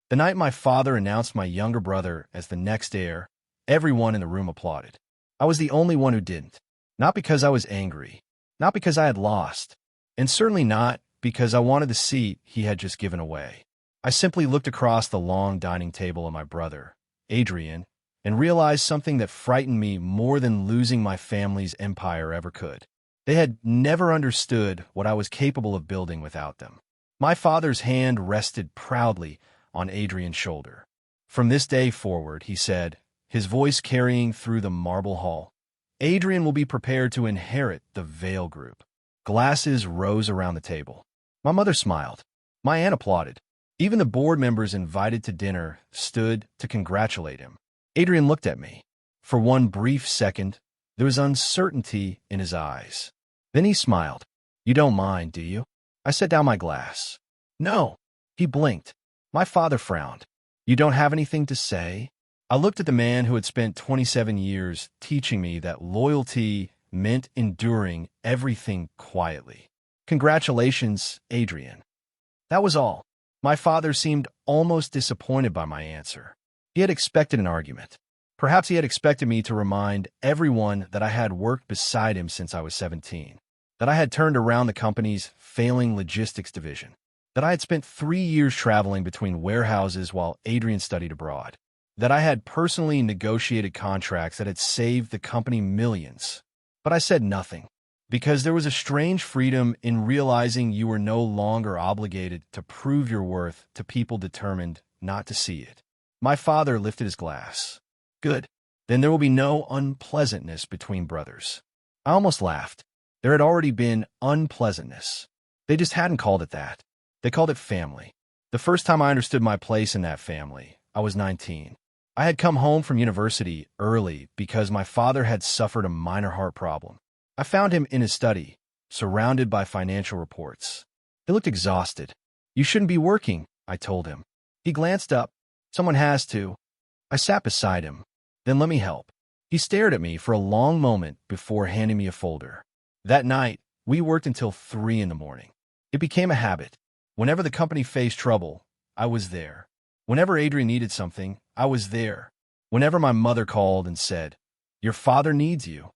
The night my father announced my younger brother as the next heir, everyone in the room applauded. I was the only one who didn't. Not because I was angry, not because I had lost, and certainly not because I wanted the seat he had just given away. I simply looked across the long dining table at my brother, Adrian, and realized something that frightened me more than losing my family's empire ever could. They had never understood what I was capable of building without them. My father's hand rested proudly on Adrian's shoulder. From this day forward, he said, his voice carrying through the marble hall, Adrian will be prepared to inherit the Veil Group. Glasses rose around the table. My mother smiled. My aunt applauded. Even the board members invited to dinner stood to congratulate him. Adrian looked at me. For one brief second, there was uncertainty in his eyes. Then he smiled. You don't mind, do you? I set down my glass. No. He blinked. My father frowned. You don't have anything to say? I looked at the man who had spent 27 years teaching me that loyalty meant enduring everything quietly. Congratulations, Adrian. That was all. My father seemed almost disappointed by my answer. He had expected an argument. Perhaps he had expected me to remind everyone that I had worked beside him since I was 17, that I had turned around the company's failing logistics division, that I had spent 3 years traveling between warehouses while Adrian studied abroad, that I had personally negotiated contracts that had saved the company millions. But I said nothing, because there was a strange freedom in realizing you were no longer obligated to prove your worth to people determined not to see it. My father lifted his glass. Good. Then there will be no unpleasantness between brothers. I almost laughed. There had already been unpleasantness. They just hadn't called it that. They called it family. The first time I understood my place in that family, I was 19. I had come home from university early because my father had suffered a minor heart problem. I found him in his study, surrounded by financial reports. He looked exhausted. You shouldn't be working, I told him. He glanced up. Someone has to. I sat beside him. Then let me help. He stared at me for a long moment before handing me a folder. That night, we worked until 3 in the morning. It became a habit. Whenever the company faced trouble, I was there. Whenever Adrian needed something, I was there. Whenever my mother called and said, Your father needs you,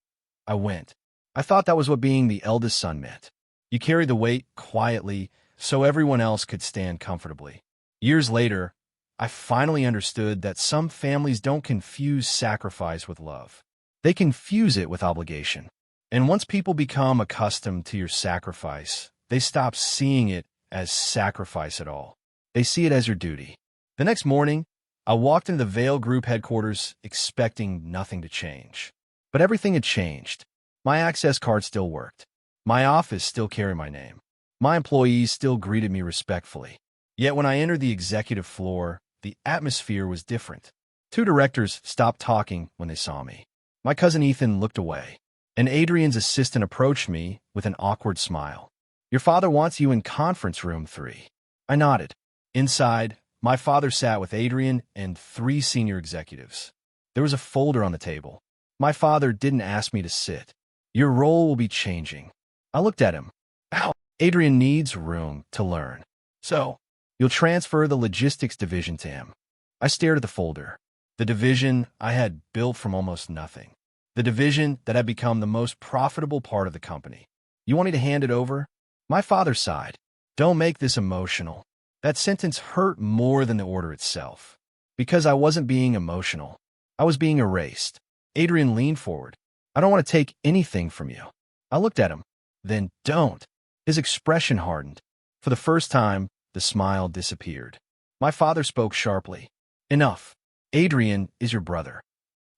I went. I thought that was what being the eldest son meant. You carried the weight quietly so everyone else could stand comfortably. Years later, I finally understood that some families don't confuse sacrifice with love. They confuse it with obligation. And once people become accustomed to your sacrifice, they stop seeing it as sacrifice at all. They see it as your duty. The next morning, I walked into the Veil Group headquarters expecting nothing to change. But everything had changed. My access card still worked. My office still carried my name. My employees still greeted me respectfully. Yet when I entered the executive floor, the atmosphere was different. 2 directors stopped talking when they saw me. My cousin Ethan looked away, and Adrian's assistant approached me with an awkward smile. Your father wants you in conference room 3. I nodded. Inside, my father sat with Adrian and 3 senior executives. There was a folder on the table. My father didn't ask me to sit. Your role will be changing. I looked at him. Ow. Adrian needs room to learn. So, you'll transfer the logistics division to him. I stared at the folder. The division I had built from almost nothing. The division that had become the most profitable part of the company. You want me to hand it over? My father sighed. Don't make this emotional. That sentence hurt more than the order itself. Because I wasn't being emotional. I was being erased. Adrian leaned forward. I don't want to take anything from you. I looked at him. Then don't. His expression hardened. For the first time, the smile disappeared. My father spoke sharply. Enough. Adrian is your brother.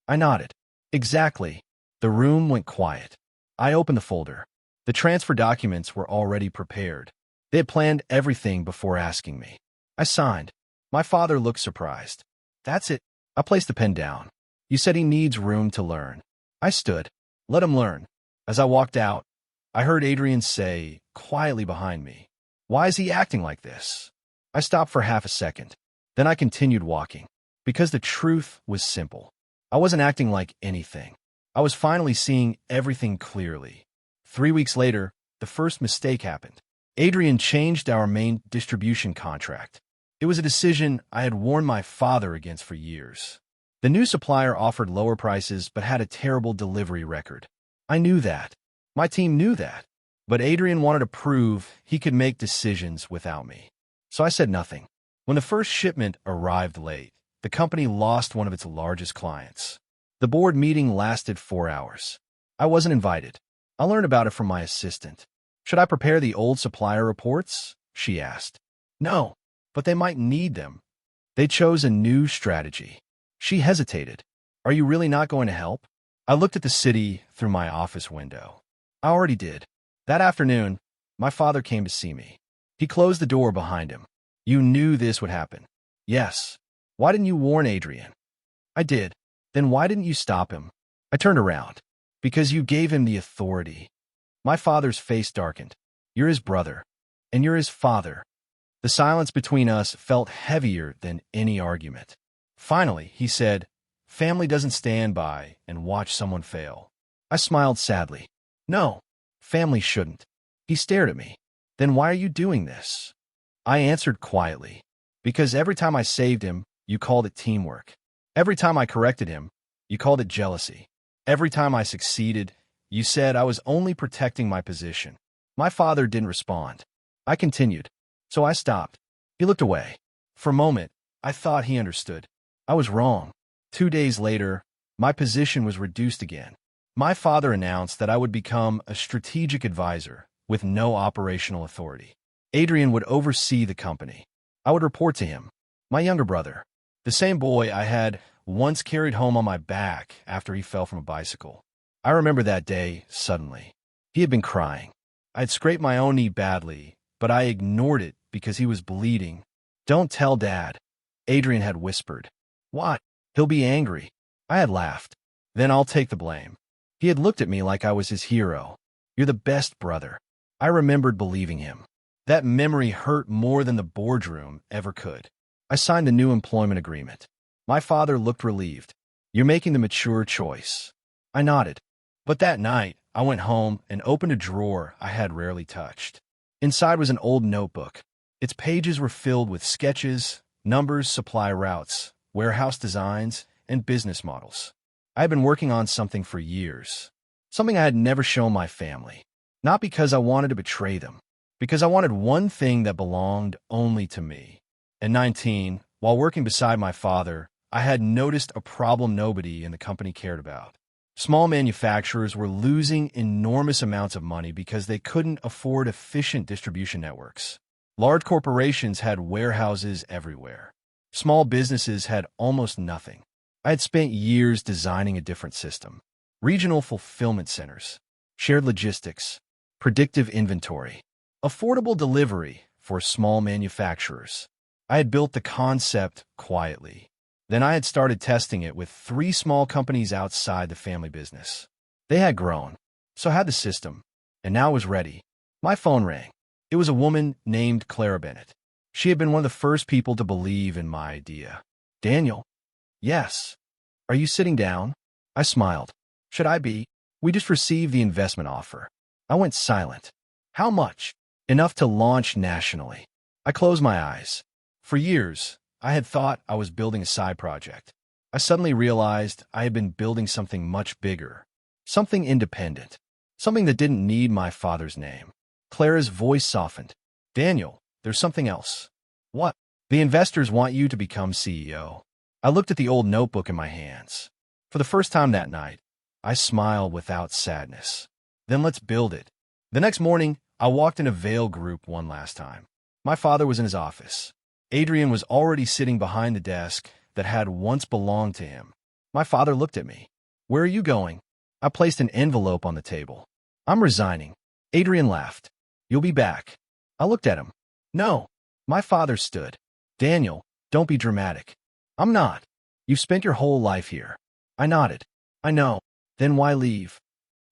I nodded. Exactly. The room went quiet. I opened the folder. The transfer documents were already prepared. They had planned everything before asking me. I signed. My father looked surprised. That's it. I placed the pen down. You said he needs room to learn. I stood. Let him learn. As I walked out, I heard Adrian say, quietly behind me, Why is he acting like this? I stopped for half a second. Then I continued walking. Because the truth was simple. I wasn't acting like anything. I was finally seeing everything clearly. 3 weeks later, the first mistake happened. Adrian changed our main distribution contract. It was a decision I had warned my father against for years. The new supplier offered lower prices but had a terrible delivery record. I knew that. My team knew that. But Adrian wanted to prove he could make decisions without me. So I said nothing. When the first shipment arrived late, the company lost one of its largest clients. The board meeting lasted 4 hours. I wasn't invited. I learned about it from my assistant. Should I prepare the old supplier reports? She asked. No, but they might need them. They chose a new strategy. She hesitated. Are you really not going to help? I looked at the city through my office window. I already did. That afternoon, my father came to see me. He closed the door behind him. You knew this would happen. Yes. Why didn't you warn Adrian? I did. Then why didn't you stop him? I turned around. Because you gave him the authority. My father's face darkened. You're his brother, and you're his father. The silence between us felt heavier than any argument. Finally, he said, family doesn't stand by and watch someone fail. I smiled sadly. No, family shouldn't. He stared at me. Then why are you doing this? I answered quietly. Because every time I saved him, you called it teamwork. Every time I corrected him, you called it jealousy. Every time I succeeded, you said I was only protecting my position. My father didn't respond. I continued. So I stopped. He looked away. For a moment, I thought he understood. I was wrong. 2 days later, my position was reduced again. My father announced that I would become a strategic advisor with no operational authority. Adrian would oversee the company. I would report to him, my younger brother, the same boy I had once carried home on my back after he fell from a bicycle. I remember that day suddenly. He had been crying. I had scraped my own knee badly, but I ignored it because he was bleeding. Don't tell Dad, Adrian had whispered. What? He'll be angry. I had laughed. Then I'll take the blame. He had looked at me like I was his hero. You're the best brother. I remembered believing him. That memory hurt more than the boardroom ever could. I signed the new employment agreement. My father looked relieved. You're making the mature choice. I nodded. But that night, I went home and opened a drawer I had rarely touched. Inside was an old notebook. Its pages were filled with sketches, numbers, supply routes, warehouse designs, and business models. I had been working on something for years. Something I had never shown my family. Not because I wanted to betray them. Because I wanted one thing that belonged only to me. At 19, while working beside my father, I had noticed a problem nobody in the company cared about. Small manufacturers were losing enormous amounts of money because they couldn't afford efficient distribution networks. Large corporations had warehouses everywhere. Small businesses had almost nothing. I had spent years designing a different system. Regional fulfillment centers, shared logistics, predictive inventory, affordable delivery for small manufacturers. I had built the concept quietly. Then I had started testing it with 3 small companies outside the family business. They had grown, so had the system, and now it was ready. My phone rang. It was a woman named Clara Bennett. She had been one of the first people to believe in my idea. Daniel? Yes. Are you sitting down? I smiled. Should I be? We just received the investment offer. I went silent. How much? Enough to launch nationally. I closed my eyes. For years, I had thought I was building a side project. I suddenly realized I had been building something much bigger. Something independent. Something that didn't need my father's name. Clara's voice softened. Daniel, there's something else. What? The investors want you to become CEO. I looked at the old notebook in my hands. For the first time that night, I smiled without sadness. Then let's build it. The next morning, I walked in a Veil group one last time. My father was in his office. Adrian was already sitting behind the desk that had once belonged to him. My father looked at me. Where are you going? I placed an envelope on the table. I'm resigning. Adrian laughed. You'll be back. I looked at him. No. My father stood. Daniel, don't be dramatic. I'm not. You've spent your whole life here. I nodded. I know. Then why leave?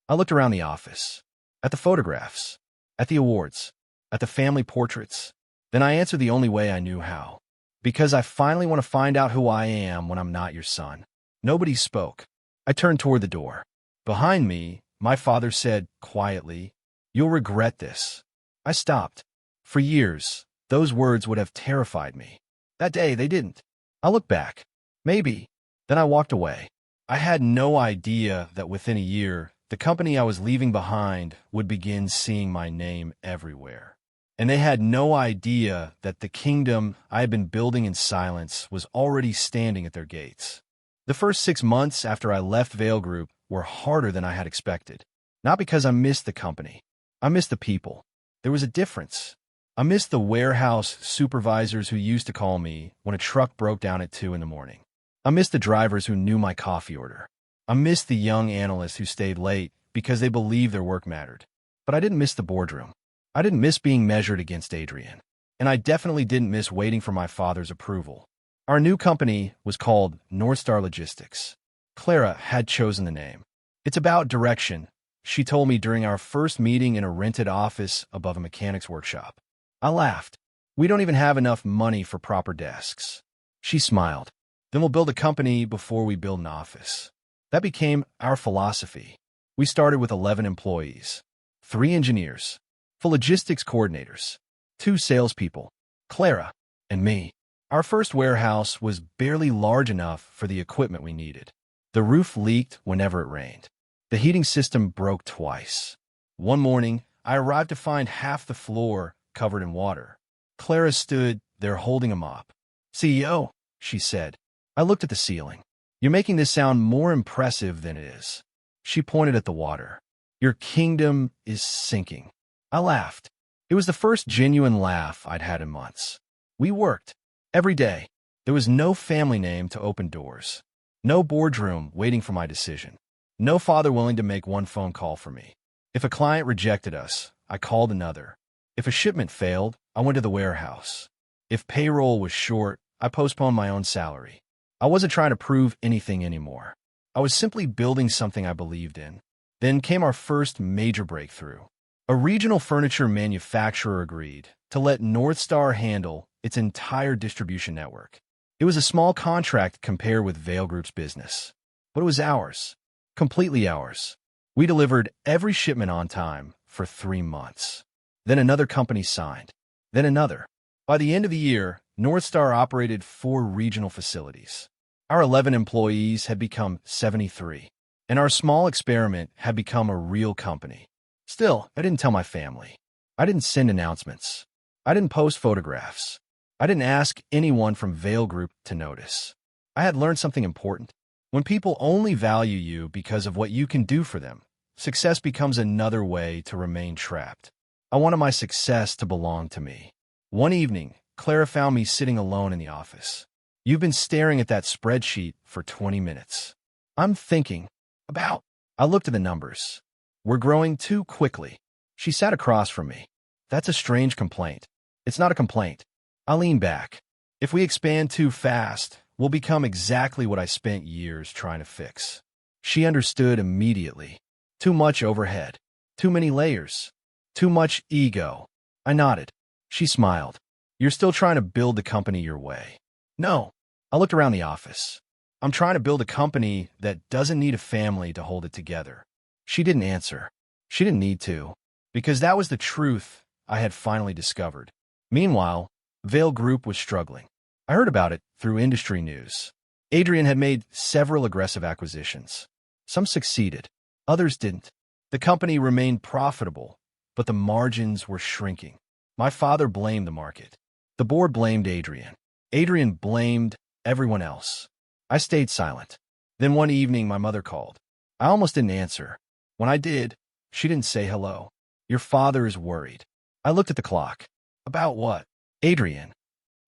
I looked around the office. At the photographs. At the awards. At the family portraits. Then I answered the only way I knew how. Because I finally want to find out who I am when I'm not your son. Nobody spoke. I turned toward the door. Behind me, my father said quietly, You'll regret this. I stopped. For years, those words would have terrified me. That day, they didn't. I looked back. Maybe. Then I walked away. I had no idea that within a year, the company I was leaving behind would begin seeing my name everywhere. And they had no idea that the kingdom I had been building in silence was already standing at their gates. The first 6 months after I left Veil Group were harder than I had expected. Not because I missed the company. I missed the people. There was a difference. I missed the warehouse supervisors who used to call me when a truck broke down at 2 in the morning. I missed the drivers who knew my coffee order. I missed the young analysts who stayed late because they believed their work mattered. But I didn't miss the boardroom. I didn't miss being measured against Adrian. And I definitely didn't miss waiting for my father's approval. Our new company was called Northstar Logistics. Clara had chosen the name. It's about direction, she told me during our first meeting in a rented office above a mechanic's workshop. I laughed. We don't even have enough money for proper desks. She smiled. Then we'll build a company before we build an office. That became our philosophy. We started with 11 employees, 3 engineers, 4 logistics coordinators, 2 salespeople, Clara, and me. Our first warehouse was barely large enough for the equipment we needed. The roof leaked whenever it rained. The heating system broke twice. One morning, I arrived to find half the floor covered in water. Clara stood there holding a mop. CEO, she said. I looked at the ceiling. You're making this sound more impressive than it is. She pointed at the water. Your kingdom is sinking. I laughed. It was the first genuine laugh I'd had in months. We worked. Every day. There was no family name to open doors. No boardroom waiting for my decision. No father willing to make one phone call for me. If a client rejected us, I called another. If a shipment failed, I went to the warehouse. If payroll was short, I postponed my own salary. I wasn't trying to prove anything anymore. I was simply building something I believed in. Then came our first major breakthrough. A regional furniture manufacturer agreed to let Northstar handle its entire distribution network. It was a small contract compared with Veil Group's business, but it was ours, completely ours. We delivered every shipment on time for 3 months. Then another company signed, then another. By the end of the year, Northstar operated 4 regional facilities. Our 11 employees had become 73, and our small experiment had become a real company. Still, I didn't tell my family. I didn't send announcements. I didn't post photographs. I didn't ask anyone from Veil Group to notice. I had learned something important. When people only value you because of what you can do for them, success becomes another way to remain trapped. I wanted my success to belong to me. One evening, Clara found me sitting alone in the office. You've been staring at that spreadsheet for 20 minutes. I'm thinking about. I looked at the numbers. We're growing too quickly. She sat across from me. That's a strange complaint. It's not a complaint. I leaned back. If we expand too fast, we'll become exactly what I spent years trying to fix. She understood immediately. Too much overhead. Too many layers. Too much ego. I nodded. She smiled. You're still trying to build the company your way. No. I looked around the office. I'm trying to build a company that doesn't need a family to hold it together. She didn't answer. She didn't need to, because that was the truth I had finally discovered. Meanwhile, Veil Group was struggling. I heard about it through industry news. Adrian had made several aggressive acquisitions. Some succeeded. Others didn't. The company remained profitable, but the margins were shrinking. My father blamed the market. The board blamed Adrian. Adrian blamed everyone else. I stayed silent. Then one evening, my mother called. I almost didn't answer. When I did, she didn't say hello. Your father is worried. I looked at the clock. About what? Adrian.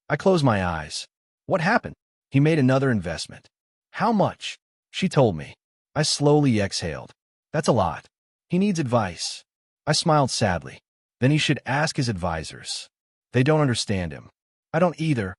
I closed my eyes. What happened? He made another investment. How much? She told me. I slowly exhaled. That's a lot. He needs advice. I smiled sadly. Then he should ask his advisors. They don't understand him. I don't either.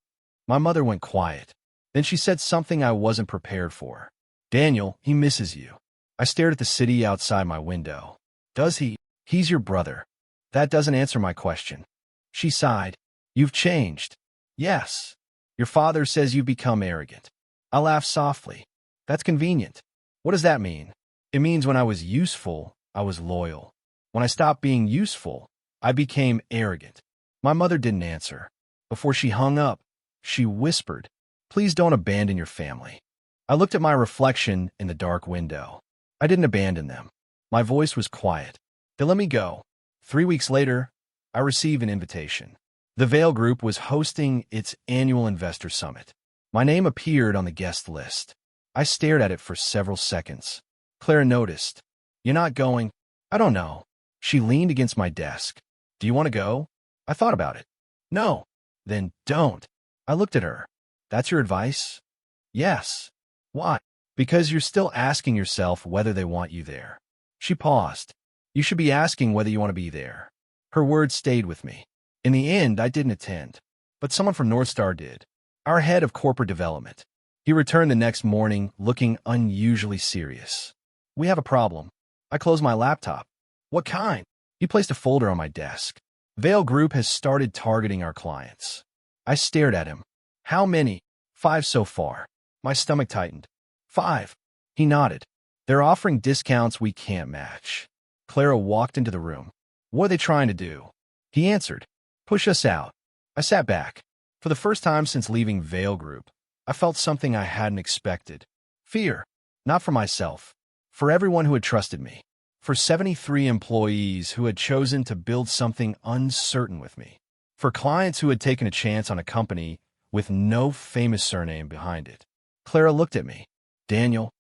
My mother went quiet. Then she said something I wasn't prepared for. Daniel, he misses you. I stared at the city outside my window. Does he? He's your brother. That doesn't answer my question. She sighed. You've changed. Yes. Your father says you've become arrogant. I laughed softly. That's convenient. What does that mean? It means when I was useful, I was loyal. When I stopped being useful, I became arrogant. My mother didn't answer. Before she hung up, She whispered, "Please don't abandon your family." I looked at my reflection in the dark window. I didn't abandon them. My voice was quiet. They let me go. 3 weeks later, I received an invitation. The Veil Group was hosting its annual investor summit. My name appeared on the guest list. I stared at it for several seconds. Clara noticed. "You're not going?" "I don't know." She leaned against my desk. "Do you want to go?" I thought about it. "No." "Then don't." I looked at her. "That's your advice?" "Yes." "Why?" "Because you're still asking yourself whether they want you there." She paused. "You should be asking whether you want to be there." Her words stayed with me. In the end, I didn't attend, but someone from North Star did. Our head of corporate development. He returned the next morning looking unusually serious. "We have a problem." I closed my laptop. "What kind?" He placed a folder on my desk. "Veil Group has started targeting our clients." I stared at him. "How many?" "5 so far." My stomach tightened. "5." He nodded. "They're offering discounts we can't match." Clara walked into the room. "What are they trying to do?" He answered, "Push us out." I sat back. For the first time since leaving Veil Group, I felt something I hadn't expected. Fear. Not for myself. For everyone who had trusted me. For 73 employees who had chosen to build something uncertain with me. For clients who had taken a chance on a company with no famous surname behind it. Clara looked at me. "Daniel."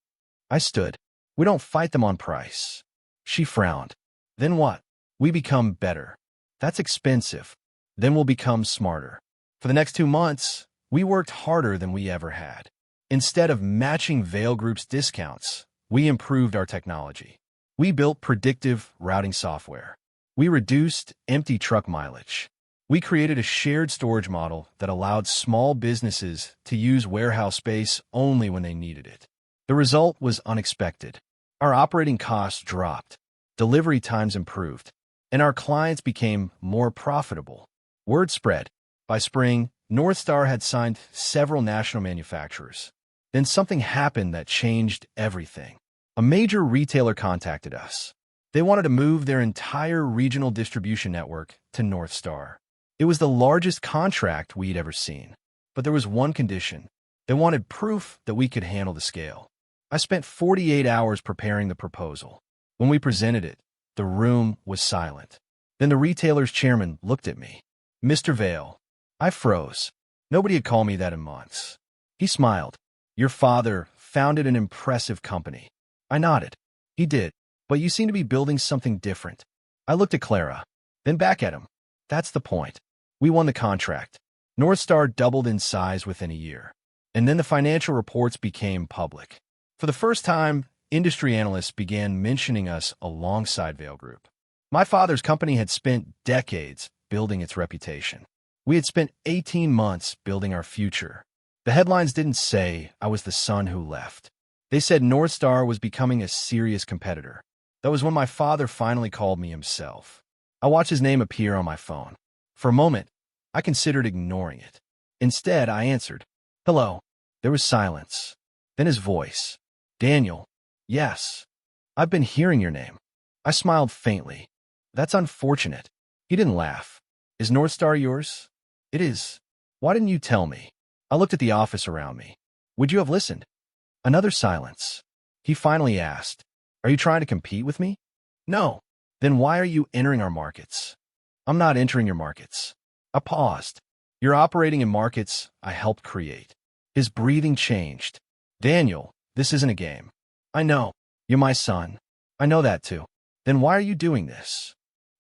I stood. "We don't fight them on price." She frowned. "Then what?" "We become better." "That's expensive." "Then we'll become smarter." For the next 2 months, we worked harder than we ever had. Instead of matching Veil Group's discounts, we improved our technology. We built predictive routing software. We reduced empty truck mileage. We created a shared storage model that allowed small businesses to use warehouse space only when they needed it. The result was unexpected. Our operating costs dropped, delivery times improved, and our clients became more profitable. Word spread. By spring, North Star had signed several national manufacturers. Then something happened that changed everything. A major retailer contacted us. They wanted to move their entire regional distribution network to North Star. It was the largest contract we'd ever seen. But there was one condition. They wanted proof that we could handle the scale. I spent 48 hours preparing the proposal. When we presented it, the room was silent. Then the retailer's chairman looked at me. "Mr. Vale." I froze. Nobody had called me that in months. He smiled. "Your father founded an impressive company." I nodded. "He did. But you seem to be building something different." I looked at Clara, then back at him. "That's the point." We won the contract. North Star doubled in size within a year. And then the financial reports became public. For the first time, industry analysts began mentioning us alongside Veil Group. My father's company had spent decades building its reputation. We had spent 18 months building our future. The headlines didn't say I was the son who left. They said North Star was becoming a serious competitor. That was when my father finally called me himself. I watched his name appear on my phone. For a moment, I considered ignoring it. Instead, I answered, "Hello." There was silence. Then his voice. "Daniel." "Yes. I've been hearing your name." I smiled faintly. "That's unfortunate." He didn't laugh. "Is North Star yours?" "It is." "Why didn't you tell me?" I looked at the office around me. "Would you have listened?" Another silence. He finally asked, "Are you trying to compete with me?" "No." "Then why are you entering our markets?" "I'm not entering your markets." I paused. "You're operating in markets I helped create." His breathing changed. "Daniel, this isn't a game." "I know. You're my son." "I know that too." "Then why are you doing this?"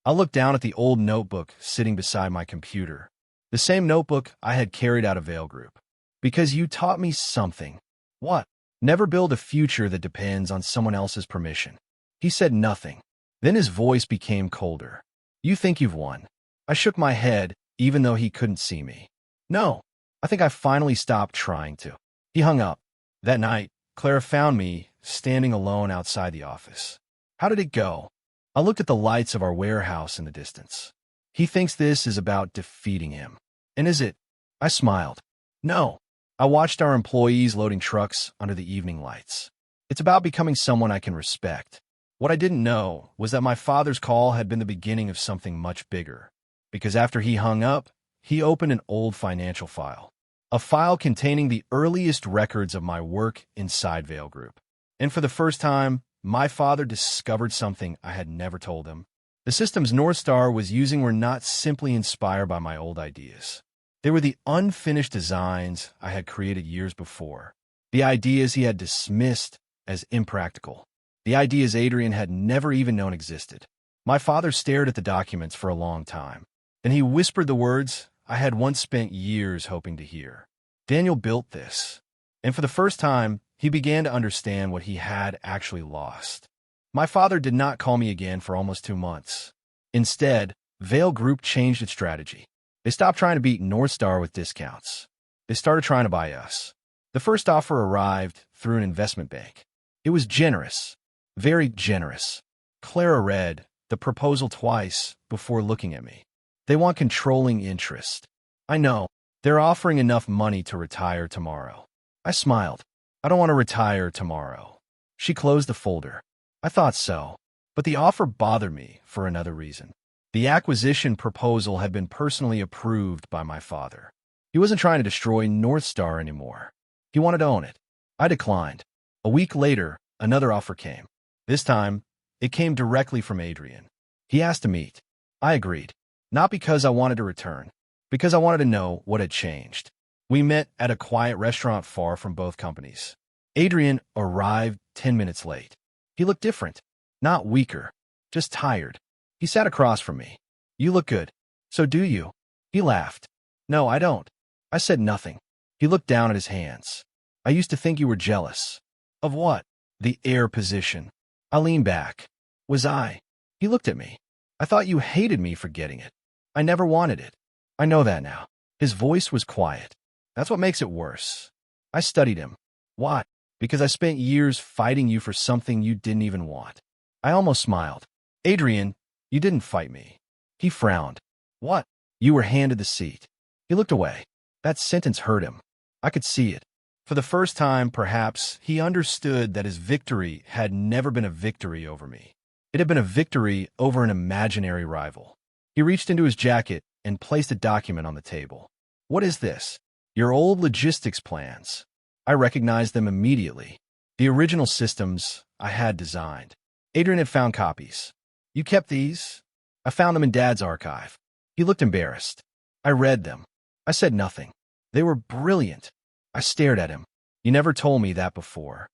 I looked down at the old notebook sitting beside my computer. The same notebook I had carried out of Veil Group. "Because you taught me something." "What?" "Never build a future that depends on someone else's permission." He said nothing. Then his voice became colder. "You think you've won." I shook my head, even though he couldn't see me. "No, I think I finally stopped trying to." He hung up. That night, Clara found me standing alone outside the office. "How did it go?" I looked at the lights of our warehouse in the distance. "He thinks this is about defeating him." "And is it?" I smiled. "No." I watched our employees loading trucks under the evening lights. "It's about becoming someone I can respect." What I didn't know was that my father's call had been the beginning of something much bigger. Because after he hung up, he opened an old financial file. a file containing the earliest records of my work inside Veil Group. And for the first time, my father discovered something I had never told him. The systems North Star was using were not simply inspired by my old ideas. They were the unfinished designs I had created years before. The ideas he had dismissed as impractical. The ideas Adrian had never even known existed. My father stared at the documents for a long time. Then he whispered the words I had once spent years hoping to hear. Daniel built this. And for the first time, he began to understand what he had actually lost. My father did not call me again for almost 2 months. Instead, Veil Group changed its strategy. They stopped trying to beat North Star with discounts. They started trying to buy us. The first offer arrived through an investment bank. It was generous, very generous. Clara read the proposal twice before looking at me. They want controlling interest. I know. They're offering enough money to retire tomorrow. I smiled. I don't want to retire tomorrow. She closed the folder. I thought so. But the offer bothered me for another reason. The acquisition proposal had been personally approved by my father. He wasn't trying to destroy North Star anymore. He wanted to own it. I declined. A week later, another offer came. This time, it came directly from Adrian. He asked to meet. I agreed. Not because I wanted to return, because I wanted to know what had changed. We met at a quiet restaurant far from both companies. Adrian arrived 10 minutes late. He looked different, not weaker, just tired. He sat across from me. You look good. So do you? He laughed. No, I don't. I said nothing. He looked down at his hands. I used to think you were jealous. Of what? The heir position. I leaned back. Was I? He looked at me. I thought you hated me for getting it. I never wanted it. I know that now. His voice was quiet. That's what makes it worse. I studied him. Why? Because I spent years fighting you for something you didn't even want. I almost smiled. Adrian, you didn't fight me. He frowned. What? You were handed the seat. He looked away. That sentence hurt him. I could see it. For the first time, perhaps, he understood that his victory had never been a victory over me. It had been a victory over an imaginary rival. He reached into his jacket and placed a document on the table. What is this? Your old logistics plans. I recognized them immediately. The original systems I had designed. Adrian had found copies. You kept these? I found them in Dad's archive. He looked embarrassed. I read them. I said nothing. They were brilliant. I stared at him. You never told me that before.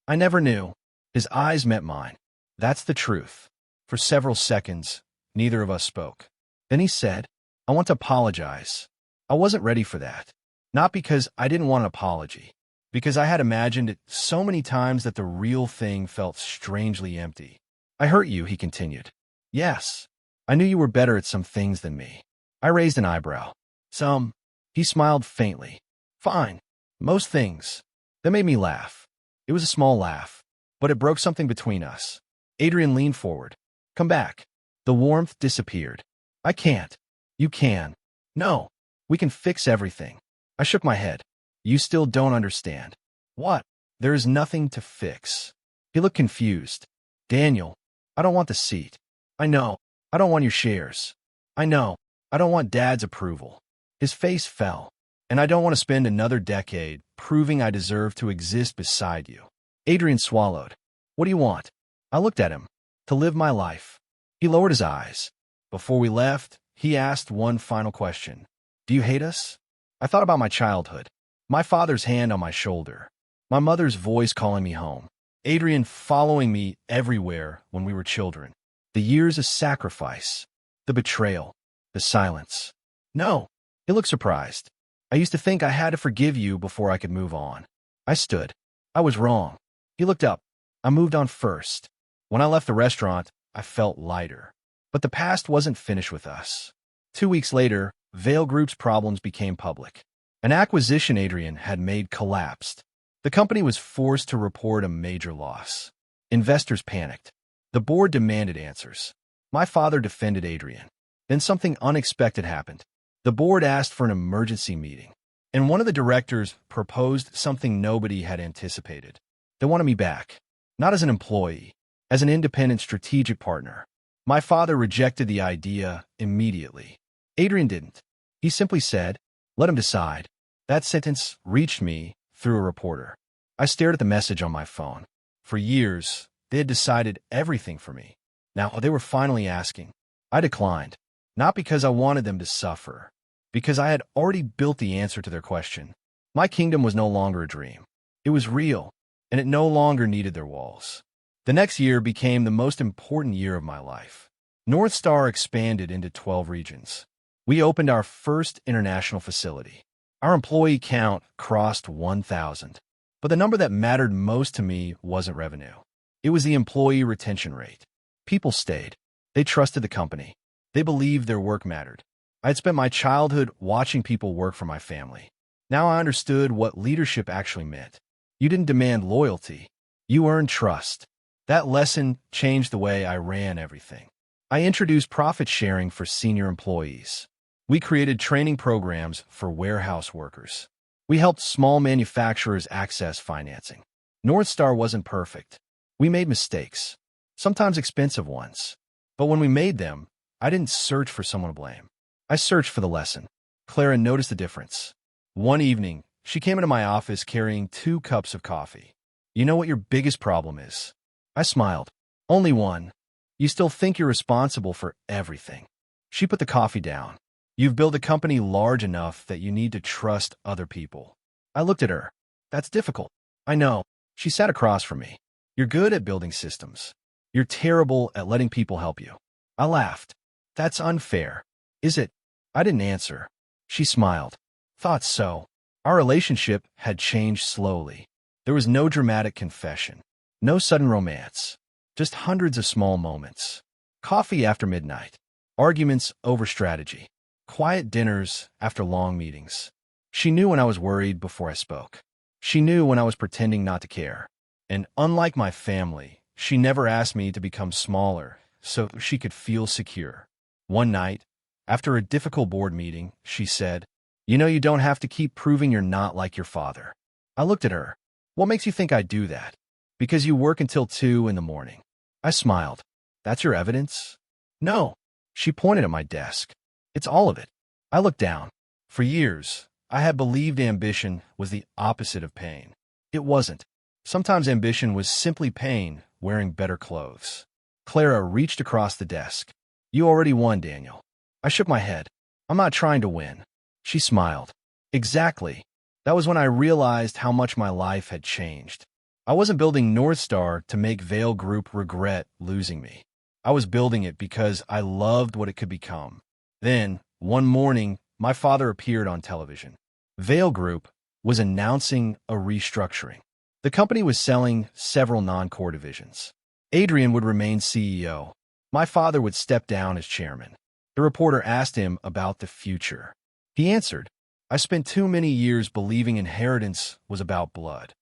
I never knew. His eyes met mine. That's the truth. For several seconds, neither of us spoke. Then he said, I want to apologize. I wasn't ready for that. Not because I didn't want an apology. Because I had imagined it so many times that the real thing felt strangely empty. I hurt you, he continued. Yes. I knew you were better at some things than me. I raised an eyebrow. Some. He smiled faintly. Fine. Most things. That made me laugh. It was a small laugh, but it broke something between us. Adrian leaned forward. Come back. The warmth disappeared. I can't. You can. No. We can fix everything. I shook my head. You still don't understand. What? There is nothing to fix. He looked confused. Daniel, I don't want the seat. I know. I don't want your shares. I know. I don't want Dad's approval. His face fell. And I don't want to spend another decade proving I deserve to exist beside you. Adrian swallowed. What do you want? I looked at him. To live my life. He lowered his eyes. Before we left, he asked one final question. Do you hate us? I thought about my childhood. My father's hand on my shoulder. My mother's voice calling me home. Adrian following me everywhere when we were children. The years of sacrifice. The betrayal. The silence. No. He looked surprised. I used to think I had to forgive you before I could move on. I stood. I was wrong. He looked up. I moved on first. When I left the restaurant, I felt lighter. But the past wasn't finished with us. 2 weeks later, Veil Group's problems became public. An acquisition Adrian had made collapsed. The company was forced to report a major loss. Investors panicked. The board demanded answers. My father defended Adrian. Then something unexpected happened. The board asked for an emergency meeting, and one of the directors proposed something nobody had anticipated. They wanted me back, not as an employee, as an independent strategic partner. My father rejected the idea immediately. Adrian didn't. He simply said, let him decide. That sentence reached me through a reporter. I stared at the message on my phone. For years, they had decided everything for me. Now they were finally asking. I declined, not because I wanted them to suffer, because I had already built the answer to their question. My kingdom was no longer a dream. It was real, and it no longer needed their walls. The next year became the most important year of my life. North Star expanded into 12 regions. We opened our first international facility. Our employee count crossed 1,000. But the number that mattered most to me wasn't revenue. It was the employee retention rate. People stayed. They trusted the company. They believed their work mattered. I had spent my childhood watching people work for my family. Now I understood what leadership actually meant. You didn't demand loyalty. You earned trust. That lesson changed the way I ran everything. I introduced profit sharing for senior employees. We created training programs for warehouse workers. We helped small manufacturers access financing. North Star wasn't perfect. We made mistakes, sometimes expensive ones. But when we made them, I didn't search for someone to blame. I searched for the lesson. Clara noticed the difference. One evening, she came into my office carrying 2 cups of coffee. You know what your biggest problem is? I smiled. Only one. You still think you're responsible for everything. She put the coffee down. You've built a company large enough that you need to trust other people. I looked at her. That's difficult. I know. She sat across from me. You're good at building systems. You're terrible at letting people help you. I laughed. That's unfair. Is it? I didn't answer. She smiled. Thought so. Our relationship had changed slowly. There was no dramatic confession. No sudden romance. Just hundreds of small moments. Coffee after midnight. Arguments over strategy. Quiet dinners after long meetings. She knew when I was worried before I spoke. She knew when I was pretending not to care. And unlike my family, she never asked me to become smaller so she could feel secure. One night, after a difficult board meeting, she said, "You know you don't have to keep proving you're not like your father." I looked at her. What makes you think I do that? Because you work until 2 in the morning. I smiled. That's your evidence? No. She pointed at my desk. It's all of it. I looked down. For years, I had believed ambition was the opposite of pain. It wasn't. Sometimes ambition was simply pain wearing better clothes. Clara reached across the desk. You already won, Daniel. I shook my head. I'm not trying to win. She smiled. Exactly. That was when I realized how much my life had changed. I wasn't building North Star to make Vale Group regret losing me. I was building it because I loved what it could become. Then, one morning, my father appeared on television. Vale Group was announcing a restructuring. The company was selling several non-core divisions. Adrian would remain CEO. My father would step down as chairman. The reporter asked him about the future. He answered, I spent too many years believing inheritance was about blood.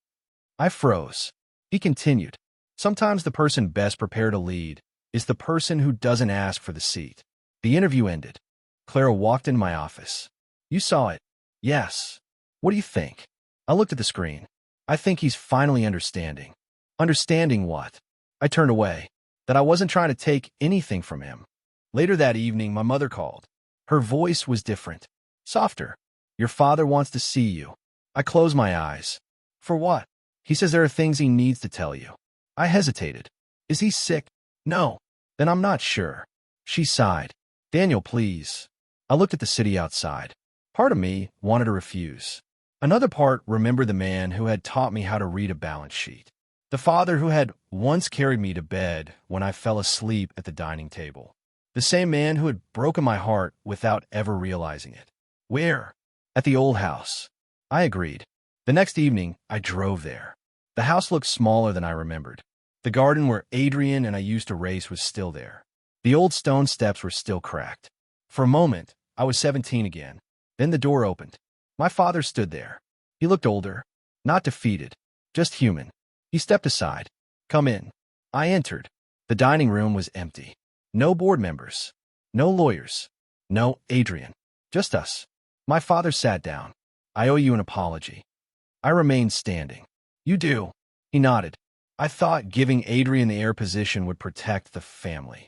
I froze. He continued, sometimes the person best prepared to lead is the person who doesn't ask for the seat. The interview ended. Clara walked into my office. You saw it. Yes. What do you think? I looked at the screen. I think he's finally understanding. Understanding what? I turned away. That I wasn't trying to take anything from him. Later that evening, my mother called. Her voice was different. Softer. Your father wants to see you. I closed my eyes. For what? He says there are things he needs to tell you. I hesitated. Is he sick? No. Then I'm not sure. She sighed. Daniel, please. I looked at the city outside. Part of me wanted to refuse. Another part remembered the man who had taught me how to read a balance sheet. The father who had once carried me to bed when I fell asleep at the dining table. The same man who had broken my heart without ever realizing it. Where? At the old house. I agreed. The next evening, I drove there. The house looked smaller than I remembered. The garden where Adrian and I used to race was still there. The old stone steps were still cracked. For a moment, I was 17 again. Then the door opened. My father stood there. He looked older, not defeated, just human. He stepped aside. Come in. I entered. The dining room was empty. No board members. No lawyers. No Adrian. Just us. My father sat down. I owe you an apology. I remained standing. You do. He nodded. I thought giving Adrian the heir position would protect the family.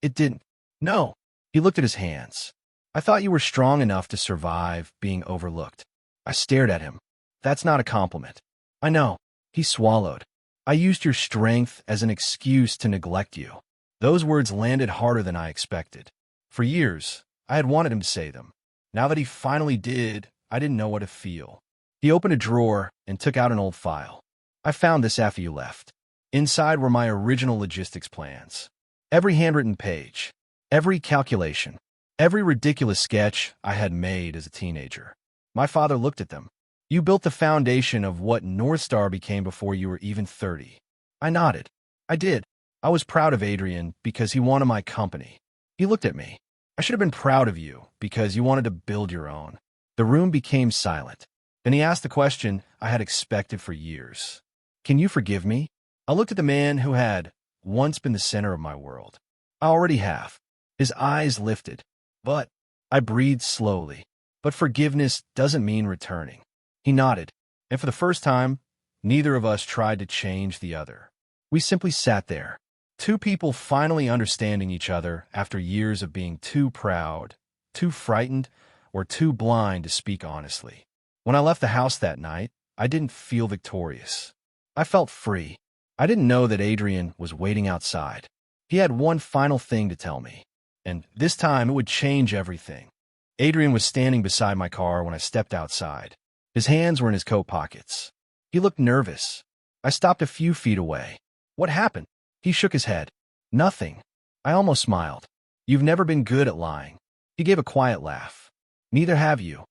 It didn't. No. He looked at his hands. I thought you were strong enough to survive being overlooked. I stared at him. That's not a compliment. I know. He swallowed. I used your strength as an excuse to neglect you. Those words landed harder than I expected. For years, I had wanted him to say them. Now that he finally did, I didn't know what to feel. He opened a drawer and took out an old file. I found this after you left. Inside were my original logistics plans. Every handwritten page, every calculation, every ridiculous sketch I had made as a teenager. My father looked at them. You built the foundation of what North Star became before you were even 30. I nodded. I did. I was proud of Adrian because he wanted my company. He looked at me. I should have been proud of you because you wanted to build your own. The room became silent. Then he asked the question I had expected for years. Can you forgive me? I looked at the man who had once been the center of my world. I already have. His eyes lifted. But I breathed slowly. But forgiveness doesn't mean returning. He nodded. And for the first time, neither of us tried to change the other. We simply sat there. Two people finally understanding each other after years of being too proud, too frightened, or too blind to speak honestly. When I left the house that night, I didn't feel victorious. I felt free. I didn't know that Adrian was waiting outside. He had one final thing to tell me, and this time it would change everything. Adrian was standing beside my car when I stepped outside. His hands were in his coat pockets. He looked nervous. I stopped a few feet away. What happened? He shook his head. Nothing. I almost smiled. You've never been good at lying. He gave a quiet laugh. Neither have you.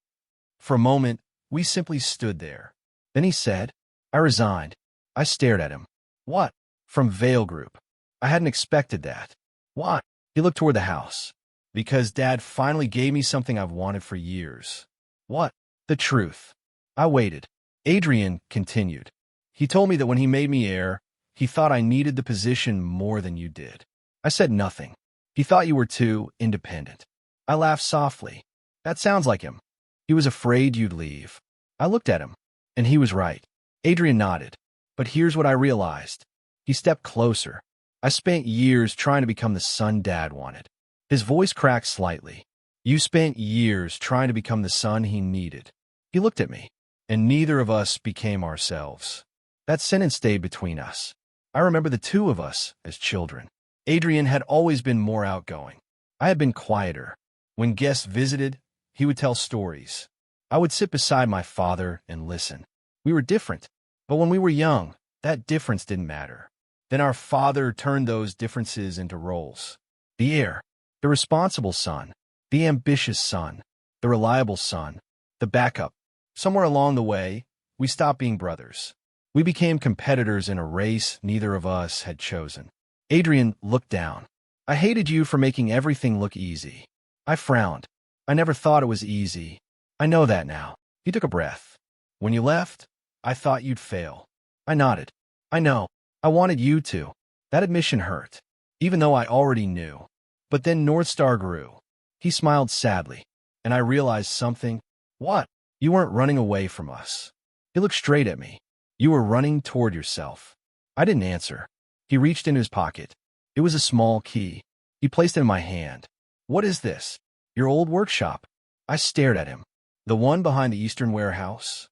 For a moment, we simply stood there. Then he said, I resigned. I stared at him. What? From Vale Group. I hadn't expected that. Why? He looked toward the house. Because Dad finally gave me something I've wanted for years. What? The truth. I waited. Adrian continued. He told me that when he made me heir, he thought I needed the position more than you did. I said nothing. He thought you were too independent. I laughed softly. That sounds like him. He was afraid you'd leave. I looked at him, and he was right. Adrian nodded. But here's what I realized. He stepped closer. I spent years trying to become the son Dad wanted. His voice cracked slightly. You spent years trying to become the son he needed. He looked at me, and neither of us became ourselves. That sentence stayed between us. I remember the two of us as children. Adrian had always been more outgoing. I had been quieter. When guests visited, he would tell stories. I would sit beside my father and listen. We were different, but when we were young, that difference didn't matter. Then our father turned those differences into roles. The heir, the responsible son, the ambitious son, the reliable son, the backup. Somewhere along the way, we stopped being brothers. We became competitors in a race neither of us had chosen. Adrian looked down. I hated you for making everything look easy. I frowned. I never thought it was easy. I know that now. He took a breath. When you left, I thought you'd fail. I nodded. I know. I wanted you to. That admission hurt, even though I already knew. But then North Star grew. He smiled sadly, and I realized something. What? You weren't running away from us. He looked straight at me. You were running toward yourself. I didn't answer. He reached into his pocket. It was a small key. He placed it in my hand. What is this? Your old workshop. I stared at him. The one behind the Eastern warehouse?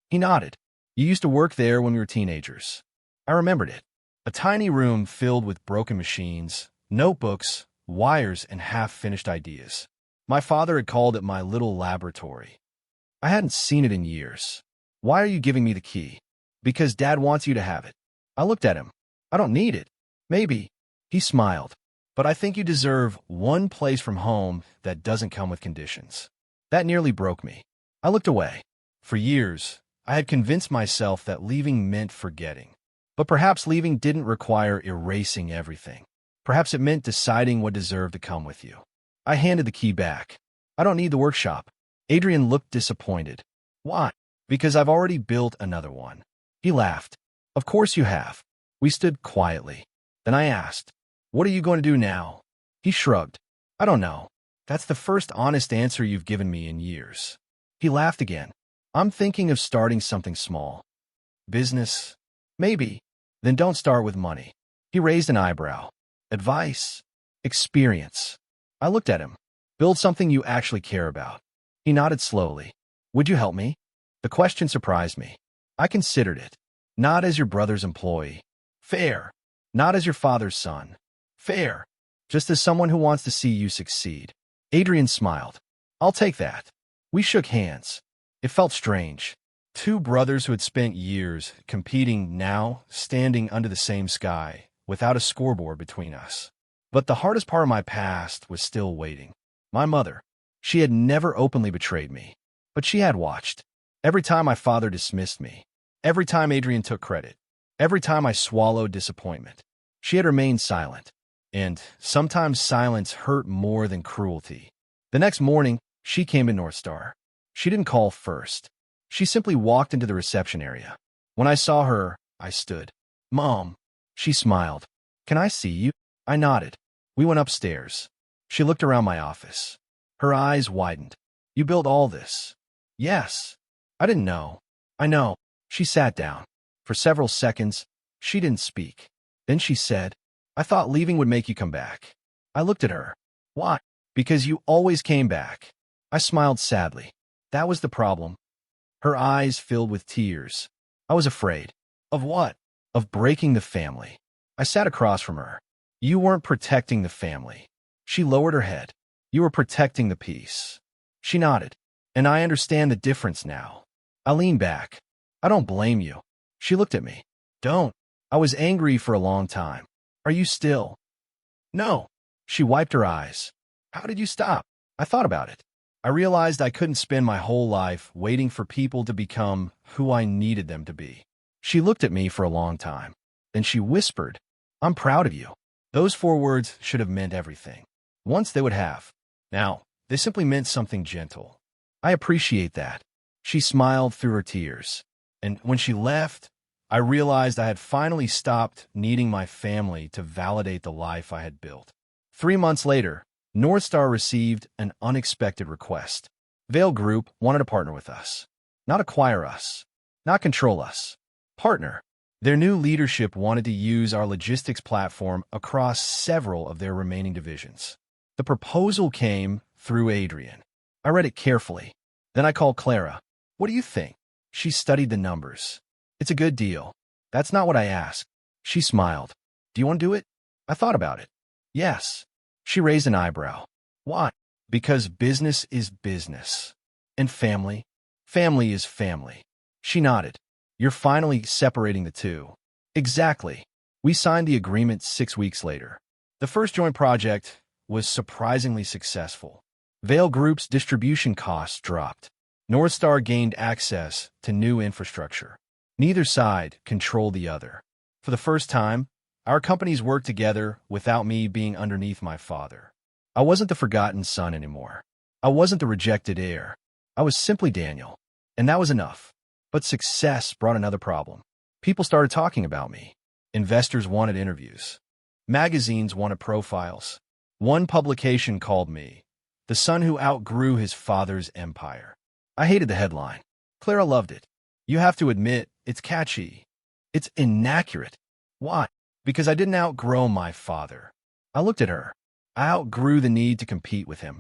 He nodded. You used to work there when we were teenagers. I remembered it. A tiny room filled with broken machines, notebooks, wires, and half-finished ideas. My father had called it my little laboratory. I hadn't seen it in years. Why are you giving me the key? Because Dad wants you to have it. I looked at him. I don't need it. Maybe. He smiled. But I think you deserve one place from home that doesn't come with conditions. That nearly broke me. I looked away. For years, I had convinced myself that leaving meant forgetting. But perhaps leaving didn't require erasing everything. Perhaps it meant deciding what deserved to come with you. I handed the key back. I don't need the workshop. Adrian looked disappointed. Why? Because I've already built another one. He laughed. Of course you have. We stood quietly. Then I asked, what are you going to do now? He shrugged. I don't know. That's the first honest answer you've given me in years. He laughed again. I'm thinking of starting something small. Business? Maybe. Then don't start with money. He raised an eyebrow. Advice? Experience. I looked at him. Build something you actually care about. He nodded slowly. Would you help me? The question surprised me. I considered it. Not as your brother's employee. Fair. Not as your father's son. Fair. Just as someone who wants to see you succeed. Adrian smiled. I'll take that. We shook hands. It felt strange. Two brothers who had spent years competing now standing under the same sky without a scoreboard between us. But the hardest part of my past was still waiting. My mother. She had never openly betrayed me, but she had watched. Every time my father dismissed me, every time Adrian took credit, every time I swallowed disappointment, she had remained silent. And sometimes silence hurt more than cruelty. The next morning, she came to North Star. She didn't call first. She simply walked into the reception area. When I saw her, I stood. Mom. She smiled. Can I see you? I nodded. We went upstairs. She looked around my office. Her eyes widened. You built all this? Yes. I didn't know. I know. She sat down. For several seconds, she didn't speak. Then she said, I thought leaving would make you come back. I looked at her. Why? Because you always came back. I smiled sadly. That was the problem. Her eyes filled with tears. I was afraid. Of what? Of breaking the family. I sat across from her. You weren't protecting the family. She lowered her head. You were protecting the peace. She nodded. And I understand the difference now. I leaned back. I don't blame you. She looked at me. Don't. I was angry for a long time. Are you still? No. She wiped her eyes. How did you stop? I thought about it. I realized I couldn't spend my whole life waiting for people to become who I needed them to be. She looked at me for a long time. Then she whispered, I'm proud of you. Those 4 words should have meant everything. Once they would have. Now, they simply meant something gentle. I appreciate that. She smiled through her tears. And when she left, I realized I had finally stopped needing my family to validate the life I had built. 3 months later, North Star received an unexpected request. Vale Group wanted to partner with us. Not acquire us. Not control us. Partner. Their new leadership wanted to use our logistics platform across several of their remaining divisions. The proposal came through Adrian. I read it carefully. Then I called Clara. What do you think? She studied the numbers. It's a good deal. That's not what I asked. She smiled. Do you want to do it? I thought about it. Yes. She raised an eyebrow. Why? Because business is business. And family? Family is family. She nodded. You're finally separating the two. Exactly. We signed the agreement 6 weeks later. The first joint project was surprisingly successful. Vale Group's distribution costs dropped. North Star gained access to new infrastructure. Neither side controlled the other. For the first time, our companies worked together without me being underneath my father. I wasn't the forgotten son anymore. I wasn't the rejected heir. I was simply Daniel. And that was enough. But success brought another problem. People started talking about me. Investors wanted interviews. Magazines wanted profiles. One publication called me the son who outgrew his father's empire. I hated the headline. Clara loved it. You have to admit, it's catchy. It's inaccurate. Why? Because I didn't outgrow my father. I looked at her. I outgrew the need to compete with him.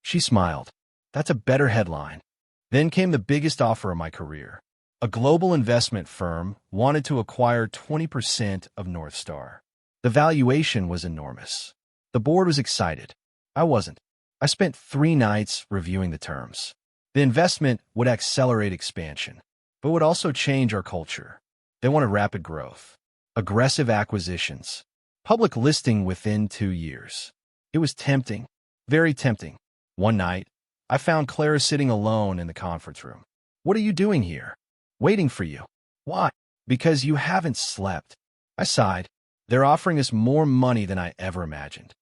She smiled. That's a better headline. Then came the biggest offer of my career. A global investment firm wanted to acquire 20% of North Star. The valuation was enormous. The board was excited. I wasn't. I spent 3 nights reviewing the terms. The investment would accelerate expansion, but would also change our culture. They wanted rapid growth, aggressive acquisitions, public listing within 2 years. It was tempting, very tempting. One night, I found Clara sitting alone in the conference room. What are you doing here? Waiting for you. Why? Because you haven't slept. I sighed. They're offering us more money than I ever imagined.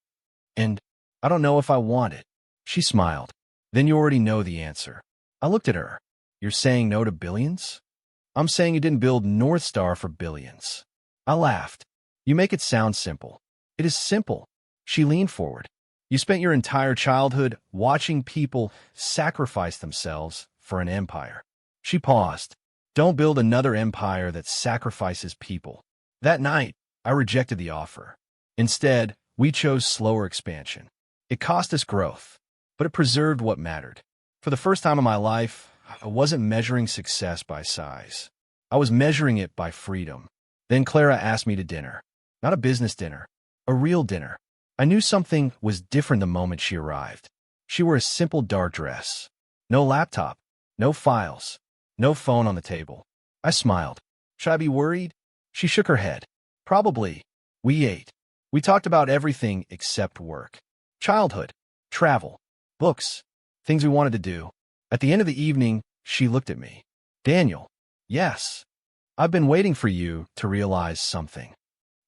And I don't know if I want it. She smiled. Then you already know the answer. I looked at her. You're saying no to billions? I'm saying you didn't build North Star for billions. I laughed. You make it sound simple. It is simple. She leaned forward. You spent your entire childhood watching people sacrifice themselves for an empire. She paused. Don't build another empire that sacrifices people. That night, I rejected the offer. Instead, we chose slower expansion. It cost us growth, but it preserved what mattered. For the first time in my life, I wasn't measuring success by size. I was measuring it by freedom. Then Clara asked me to dinner. Not a business dinner, a real dinner. I knew something was different the moment she arrived. She wore a simple dark dress. No laptop, no files, no phone on the table. I smiled. Should I be worried? She shook her head. Probably. We ate. We talked about everything except work. Childhood, travel, books, things we wanted to do. At the end of the evening, she looked at me. Daniel. Yes. I've been waiting for you to realize something.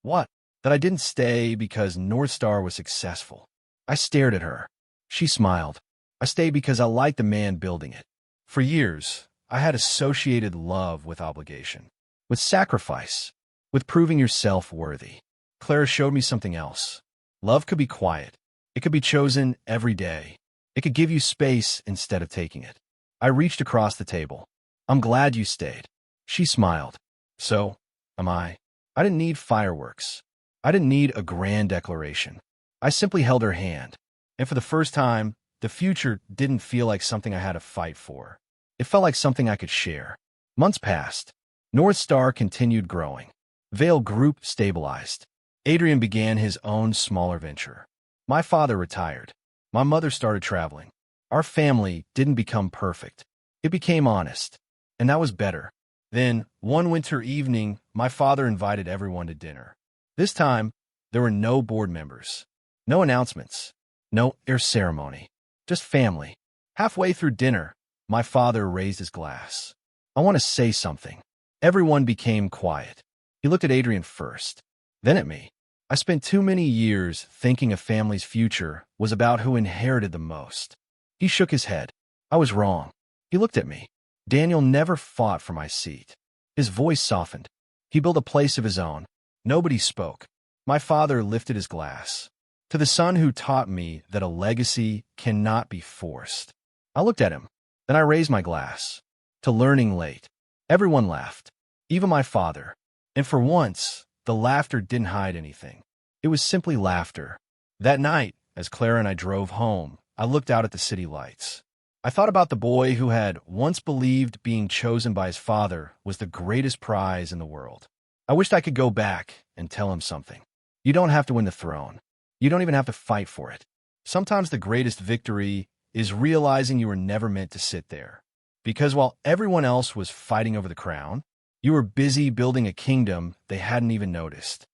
What? That I didn't stay because North Star was successful. I stared at her. She smiled. I stayed because I liked the man building it. For years, I had associated love with obligation, with sacrifice, with proving yourself worthy. Clara showed me something else. Love could be quiet. It could be chosen every day. It could give you space instead of taking it. I reached across the table. I'm glad you stayed. She smiled. So, am I. I didn't need fireworks. I didn't need a grand declaration. I simply held her hand. And for the first time, the future didn't feel like something I had to fight for. It felt like something I could share. Months passed. North Star continued growing. Vale Group stabilized. Adrian began his own smaller venture. My father retired. My mother started traveling. Our family didn't become perfect. It became honest. And that was better. Then, one winter evening, my father invited everyone to dinner. This time, there were no board members, no announcements, no heir ceremony, just family. Halfway through dinner, my father raised his glass. I want to say something. Everyone became quiet. He looked at Adrian first, then at me. I spent too many years thinking a family's future was about who inherited the most. He shook his head. I was wrong. He looked at me. Daniel never fought for my seat. His voice softened. He built a place of his own. Nobody spoke. My father lifted his glass. To the son who taught me that a legacy cannot be forced. I looked at him. Then I raised my glass. To learning late. Everyone laughed. Even my father. And for once, the laughter didn't hide anything. It was simply laughter. That night, as Clara and I drove home, I looked out at the city lights. I thought about the boy who had once believed being chosen by his father was the greatest prize in the world. I wished I could go back and tell him something. You don't have to win the throne. You don't even have to fight for it. Sometimes the greatest victory is realizing you were never meant to sit there. Because while everyone else was fighting over the crown, you were busy building a kingdom they hadn't even noticed.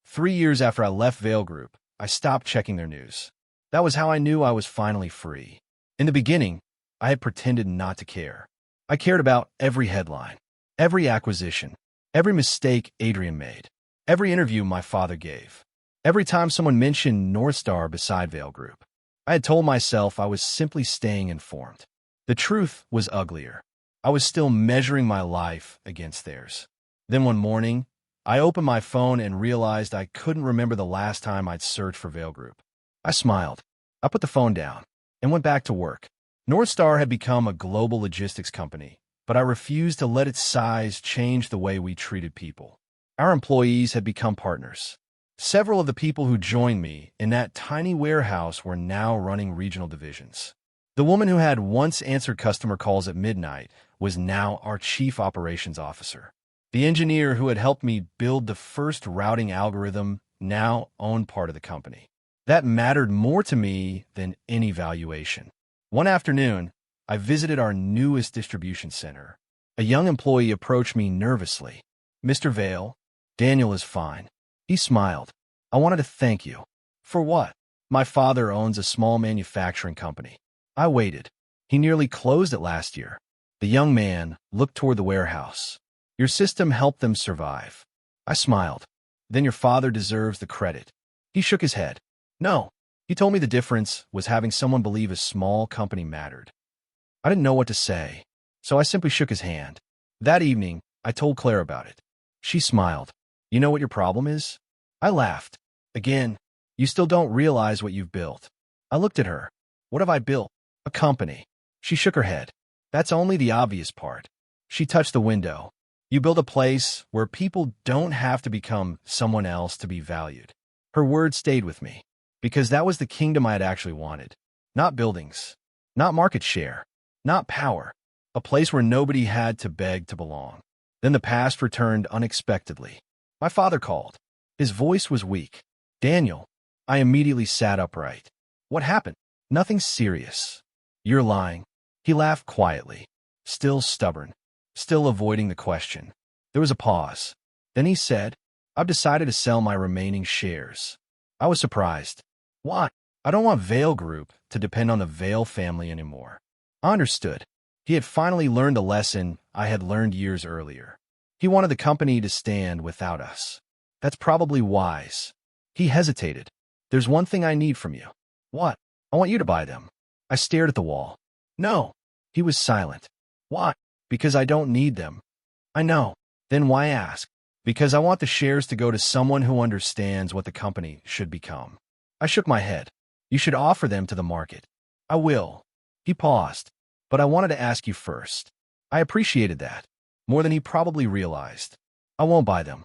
3 years after I left Vale Group, I stopped checking their news. That was how I knew I was finally free. In the beginning, I had pretended not to care. I cared about every headline, every acquisition, every mistake Adrian made, every interview my father gave, every time someone mentioned North Star beside Vale Group. I had told myself I was simply staying informed. The truth was uglier. I was still measuring my life against theirs. Then one morning, I opened my phone and realized I couldn't remember the last time I'd searched for Vale Group. I smiled. I put the phone down and went back to work. North Star had become a global logistics company, but I refused to let its size change the way we treated people. Our employees had become partners. Several of the people who joined me in that tiny warehouse were now running regional divisions. The woman who had once answered customer calls at midnight was now our chief operations officer. The engineer who had helped me build the first routing algorithm now owned part of the company. That mattered more to me than any valuation. One afternoon, I visited our newest distribution center. A young employee approached me nervously. Mr. Vale, Daniel is fine. He smiled. I wanted to thank you. For what? My father owns a small manufacturing company. I waited. He nearly closed it last year. The young man looked toward the warehouse. Your system helped them survive. I smiled. Then your father deserves the credit. He shook his head. No. He told me the difference was having someone believe a small company mattered. I didn't know what to say, so I simply shook his hand. That evening, I told Claire about it. She smiled. You know what your problem is? I laughed. Again, you still don't realize what you've built. I looked at her. What have I built? A company. She shook her head. That's only the obvious part. She touched the window. You build a place where people don't have to become someone else to be valued. Her words stayed with me, because that was the kingdom I had actually wanted. Not buildings, not market share, not power, a place where nobody had to beg to belong. Then the past returned unexpectedly. My father called. His voice was weak. "Daniel." I immediately sat upright. "What happened?" "Nothing serious." "You're lying." He laughed quietly, still stubborn, still avoiding the question. There was a pause. Then he said, "I've decided to sell my remaining shares." I was surprised. "Why?" "I don't want Vale Group to depend on the Vale family anymore." I understood. He had finally learned a lesson I had learned years earlier. He wanted the company to stand without us. "That's probably wise." He hesitated. "There's one thing I need from you." "What?" "I want you to buy them." I stared at the wall. "No." He was silent. "Why?" "Because I don't need them." "I know." "Then why ask?" "Because I want the shares to go to someone who understands what the company should become." I shook my head. "You should offer them to the market." "I will." He paused. "But I wanted to ask you first." I appreciated that, more than he probably realized. "I won't buy them."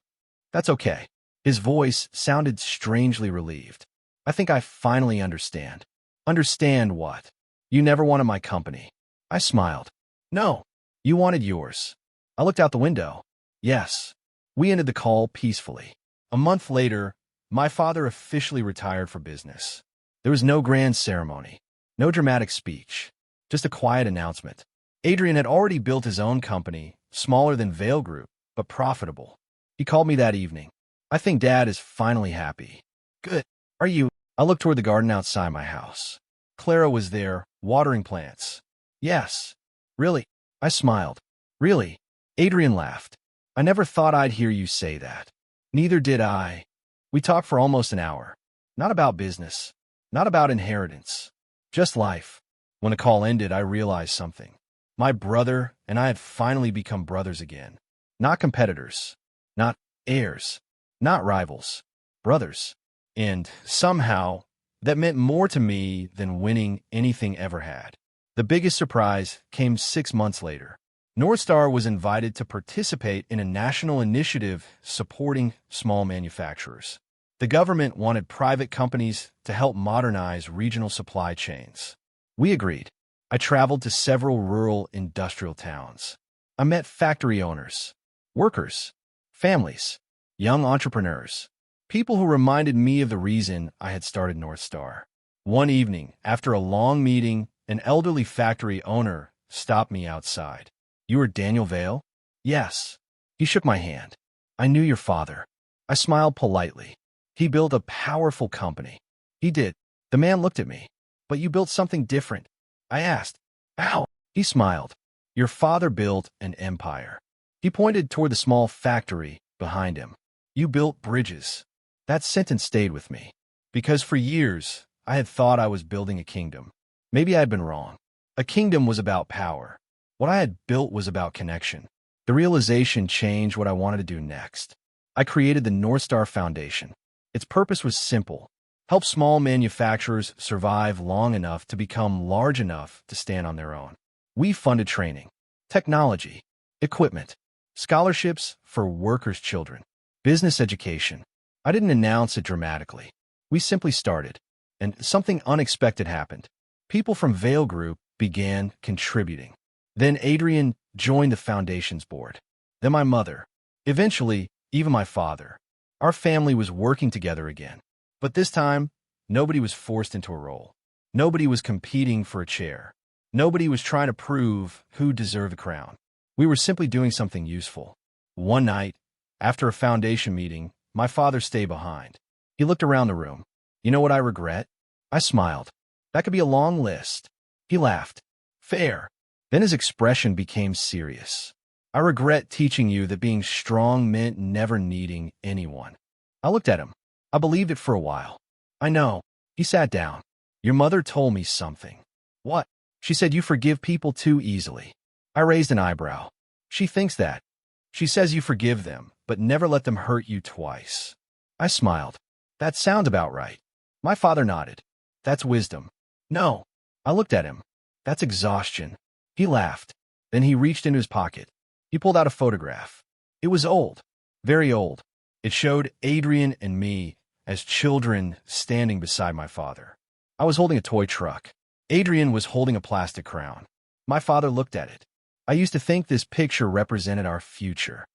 "That's okay." His voice sounded strangely relieved. "I think I finally understand." "Understand what?" "You never wanted my company." I smiled. "No. You wanted yours." I looked out the window. "Yes." We ended the call peacefully. A month later, my father officially retired for business. There was no grand ceremony, no dramatic speech, just a quiet announcement. Adrian had already built his own company, smaller than Vale Group, but profitable. He called me that evening. "I think Dad is finally happy." "Good. Are you?" I looked toward the garden outside my house. Clara was there, watering plants. "Yes." "Really?" I smiled. "Really?" Adrian laughed. "I never thought I'd hear you say that." "Neither did I." We talked for almost an hour. Not about business. Not about inheritance. Just life. When the call ended, I realized something. My brother and I had finally become brothers again. Not competitors. Not heirs. Not rivals. Brothers. And somehow, that meant more to me than winning anything ever had. The biggest surprise came 6 months later. Northstar was invited to participate in a national initiative supporting small manufacturers. The government wanted private companies to help modernize regional supply chains. We agreed. I traveled to several rural industrial towns. I met factory owners, workers, families, young entrepreneurs, people who reminded me of the reason I had started Northstar. One evening, after a long meeting, an elderly factory owner stopped me outside. "You are Daniel Vale?" "Yes." He shook my hand. "I knew your father." I smiled politely. "He built a powerful company." "He did." The man looked at me. "But you built something different." I asked, "How?" He smiled. "Your father built an empire." He pointed toward the small factory behind him. "You built bridges." That sentence stayed with me, because for years I had thought I was building a kingdom. Maybe I had been wrong. A kingdom was about power. What I had built was about connection. The realization changed what I wanted to do next. I created the Northstar Foundation. Its purpose was simple: help small manufacturers survive long enough to become large enough to stand on their own. We funded training, technology, equipment, scholarships for workers' children, business education. I didn't announce it dramatically. We simply started, and something unexpected happened. People from Vale Group began contributing. Then Adrian joined the foundation's board. Then my mother. Eventually, even my father. Our family was working together again. But this time, nobody was forced into a role. Nobody was competing for a chair. Nobody was trying to prove who deserved the crown. We were simply doing something useful. One night, after a foundation meeting, my father stayed behind. He looked around the room. "You know what I regret?" I smiled. "That could be a long list." He laughed. "Fair." Then his expression became serious. "I regret teaching you that being strong meant never needing anyone." I looked at him. I believed it for a while. "I know." He sat down. "Your mother told me something." "What?" "She said you forgive people too easily." I raised an eyebrow. "She thinks that. She says you forgive them, but never let them hurt you twice." I smiled. "That sounds about right." My father nodded. "That's wisdom." "No." I looked at him. "That's exhaustion." He laughed. Then he reached into his pocket. He pulled out a photograph. It was old. Very old. It showed Adrian and me as children standing beside my father. I was holding a toy truck. Adrian was holding a plastic crown. My father looked at it. I used to think this picture represented our future.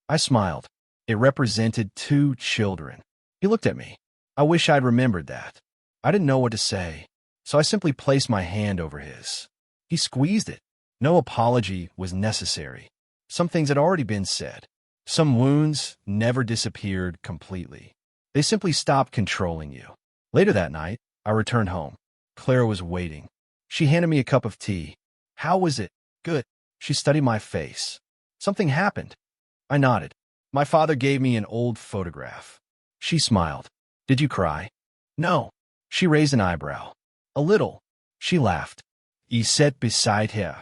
I smiled. It represented 2 children. He looked at me. I wish I'd remembered that. I didn't know what to say, so I simply placed my hand over his. He squeezed it. No apology was necessary. Some things had already been said. Some wounds never disappeared completely. They simply stopped controlling you. Later that night, I returned home. Clara was waiting. She handed me a cup of tea. How was it? Good. She studied my face. Something happened. I nodded. My father gave me an old photograph. She smiled. Did you cry? No. She raised an eyebrow. A little. She laughed. He sat beside her.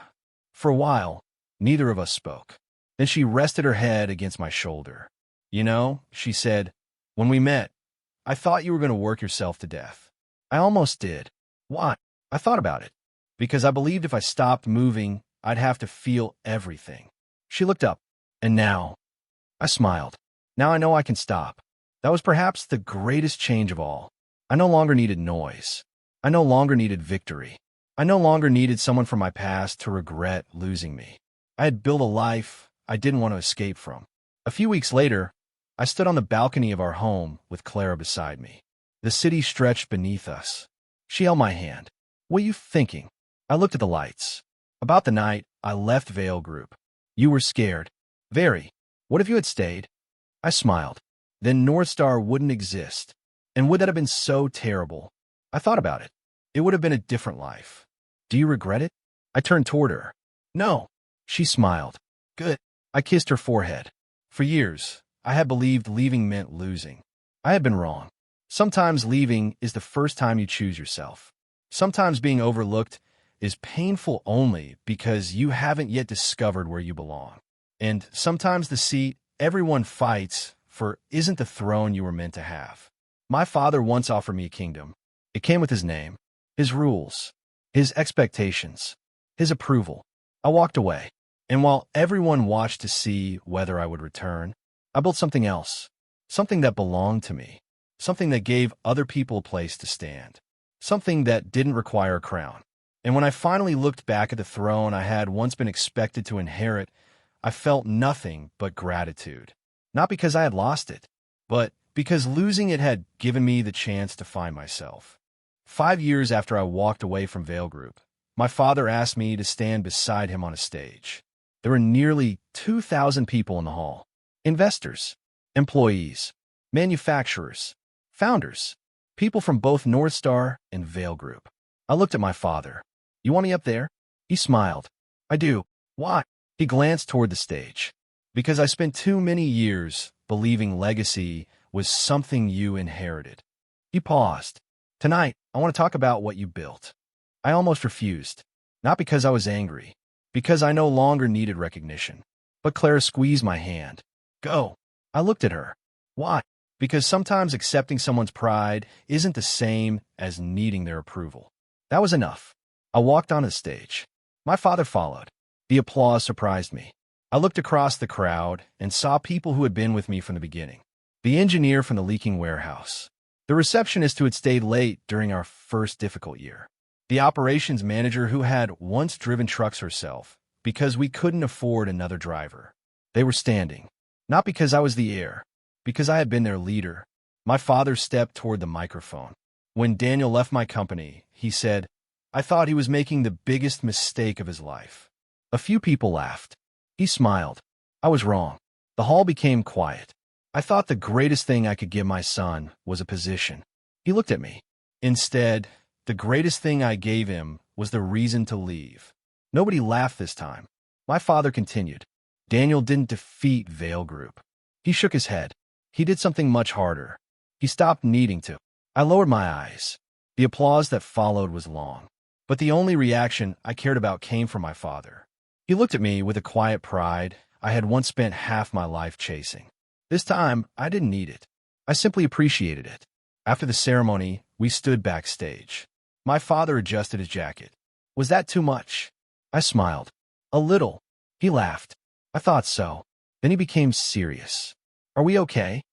For a while, neither of us spoke. Then she rested her head against my shoulder. You know, she said, when we met, I thought you were going to work yourself to death. I almost did. Why? I thought about it. Because I believed if I stopped moving, I'd have to feel everything. She looked up. And now? I smiled. Now I know I can stop. That was perhaps the greatest change of all. I no longer needed noise. I no longer needed victory. I no longer needed someone from my past to regret losing me. I had built a life I didn't want to escape from. A few weeks later, I stood on the balcony of our home with Clara beside me. The city stretched beneath us. She held my hand. What are you thinking? I looked at the lights. About the night I left Vale Group. You were scared. Very. What if you had stayed? I smiled. Then North Star wouldn't exist. And would that have been so terrible? I thought about it. It would have been a different life. Do you regret it? I turned toward her. No. She smiled. Good. I kissed her forehead. For years, I had believed leaving meant losing. I had been wrong. Sometimes leaving is the first time you choose yourself. Sometimes being overlooked is painful only because you haven't yet discovered where you belong. And sometimes the seat everyone fights for isn't the throne you were meant to have. My father once offered me a kingdom. It came with his name, his rules, his expectations, his approval. I walked away, and while everyone watched to see whether I would return, I built something else, something that belonged to me, something that gave other people a place to stand, something that didn't require a crown. And when I finally looked back at the throne I had once been expected to inherit, I felt nothing but gratitude. Not because I had lost it, but because losing it had given me the chance to find myself. 5 years after I walked away from Vale Group, my father asked me to stand beside him on a stage. There were nearly 2,000 people in the hall. Investors, employees, manufacturers, founders, people from both North Star and Vale Group. I looked at my father. You want me up there? He smiled. I do. Why? He glanced toward the stage. Because I spent too many years believing legacy was something you inherited. He paused. Tonight, I want to talk about what you built. I almost refused. Not because I was angry. Because I no longer needed recognition. But Clara squeezed my hand. Go. I looked at her. Why? Because sometimes accepting someone's pride isn't the same as needing their approval. That was enough. I walked on the stage. My father followed. The applause surprised me. I looked across the crowd and saw people who had been with me from the beginning. The engineer from the leaking warehouse. The receptionist who had stayed late during our first difficult year. The operations manager who had once driven trucks herself because we couldn't afford another driver. They were standing. Not because I was the heir, because I had been their leader. My father stepped toward the microphone. When Daniel left my company, he said, I thought he was making the biggest mistake of his life. A few people laughed. He smiled. I was wrong. The hall became quiet. I thought the greatest thing I could give my son was a position. He looked at me. Instead, the greatest thing I gave him was the reason to leave. Nobody laughed this time. My father continued. Daniel didn't defeat Vale Group. He shook his head. He did something much harder. He stopped needing to. I lowered my eyes. The applause that followed was long. But the only reaction I cared about came from my father. He looked at me with a quiet pride I had once spent half my life chasing. This time, I didn't need it. I simply appreciated it. After the ceremony, we stood backstage. My father adjusted his jacket. Was that too much? I smiled. A little. He laughed. I thought so. Then he became serious. Are we okay?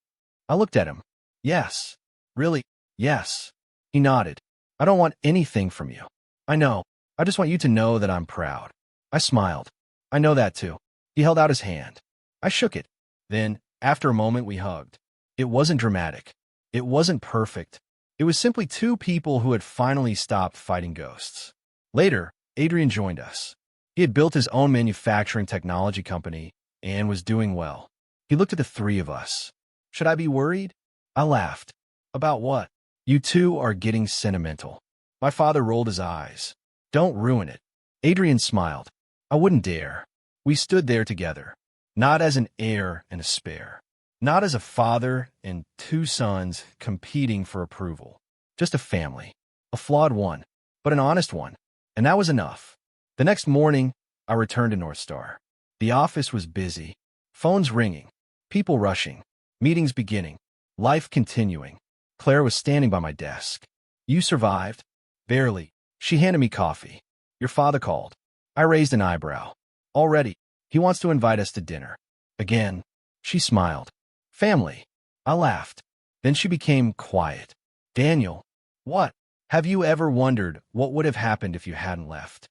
I looked at him. Yes. Really? Yes. He nodded. I don't want anything from you. I know. I just want you to know that I'm proud. I smiled. I know that too. He held out his hand. I shook it. Then, after a moment, we hugged. It wasn't dramatic. It wasn't perfect. It was simply two people who had finally stopped fighting ghosts. Later, Adrian joined us. He had built his own manufacturing technology company and was doing well. He looked at the three of us. Should I be worried? I laughed. About what? You two are getting sentimental. My father rolled his eyes. Don't ruin it. Adrian smiled. I wouldn't dare. We stood there together, not as an heir and a spare, not as a father and two sons competing for approval, just a family, a flawed one, but an honest one, and that was enough. The next morning, I returned to North Star. The office was busy, phones ringing, people rushing, meetings beginning, life continuing. Claire was standing by my desk. You survived? Barely. She handed me coffee. Your father called. I raised an eyebrow. Already. He wants to invite us to dinner. Again. She smiled. Family. I laughed. Then she became quiet. Daniel. What? Have you ever wondered what would have happened if you hadn't left?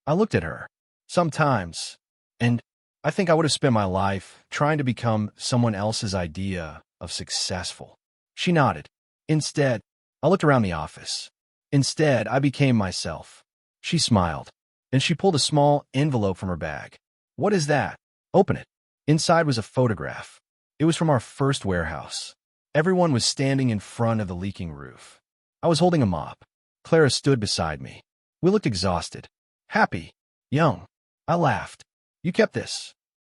I looked at her. Sometimes. And I think I would have spent my life trying to become someone else's idea of successful. She nodded. Instead, I looked around the office. Instead, I became myself. She smiled. Then she pulled a small envelope from her bag. What is that? Open it. Inside was a photograph. It was from our first warehouse. Everyone was standing in front of the leaking roof. I was holding a mop. Clara stood beside me. We looked exhausted. Happy. Young. I laughed. You kept this?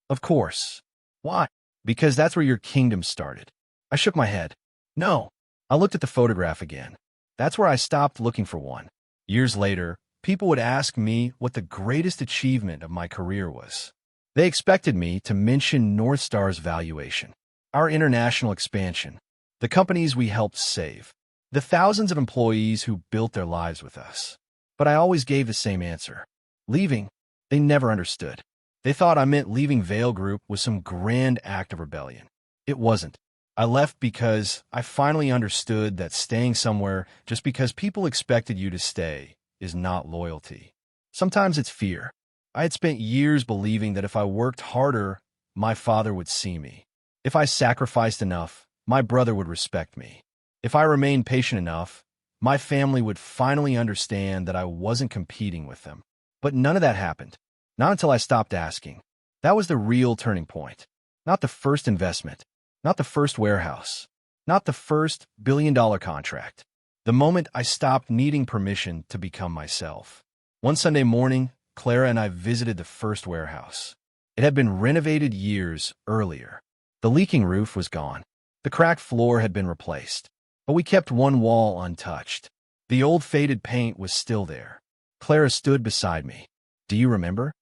Of course. Why? Because that's where your kingdom started. I shook my head. No. I looked at the photograph again. That's where I stopped looking for one. Years later, people would ask me what the greatest achievement of my career was. They expected me to mention North Star's valuation, our international expansion, the companies we helped save, the thousands of employees who built their lives with us. But I always gave the same answer. Leaving, they never understood. They thought I meant leaving Vale Group was some grand act of rebellion. It wasn't. I left because I finally understood that staying somewhere just because people expected you to stay is not loyalty. Sometimes it's fear. I had spent years believing that if I worked harder, my father would see me. If I sacrificed enough, my brother would respect me. If I remained patient enough, my family would finally understand that I wasn't competing with them. But none of that happened. Not until I stopped asking. That was the real turning point. Not the first investment. Not the first warehouse. Not the first billion-dollar contract. The moment I stopped needing permission to become myself. One Sunday morning, Clara and I visited the first warehouse. It had been renovated years earlier. The leaking roof was gone. The cracked floor had been replaced. But we kept one wall untouched. The old faded paint was still there. Clara stood beside me. Do you remember?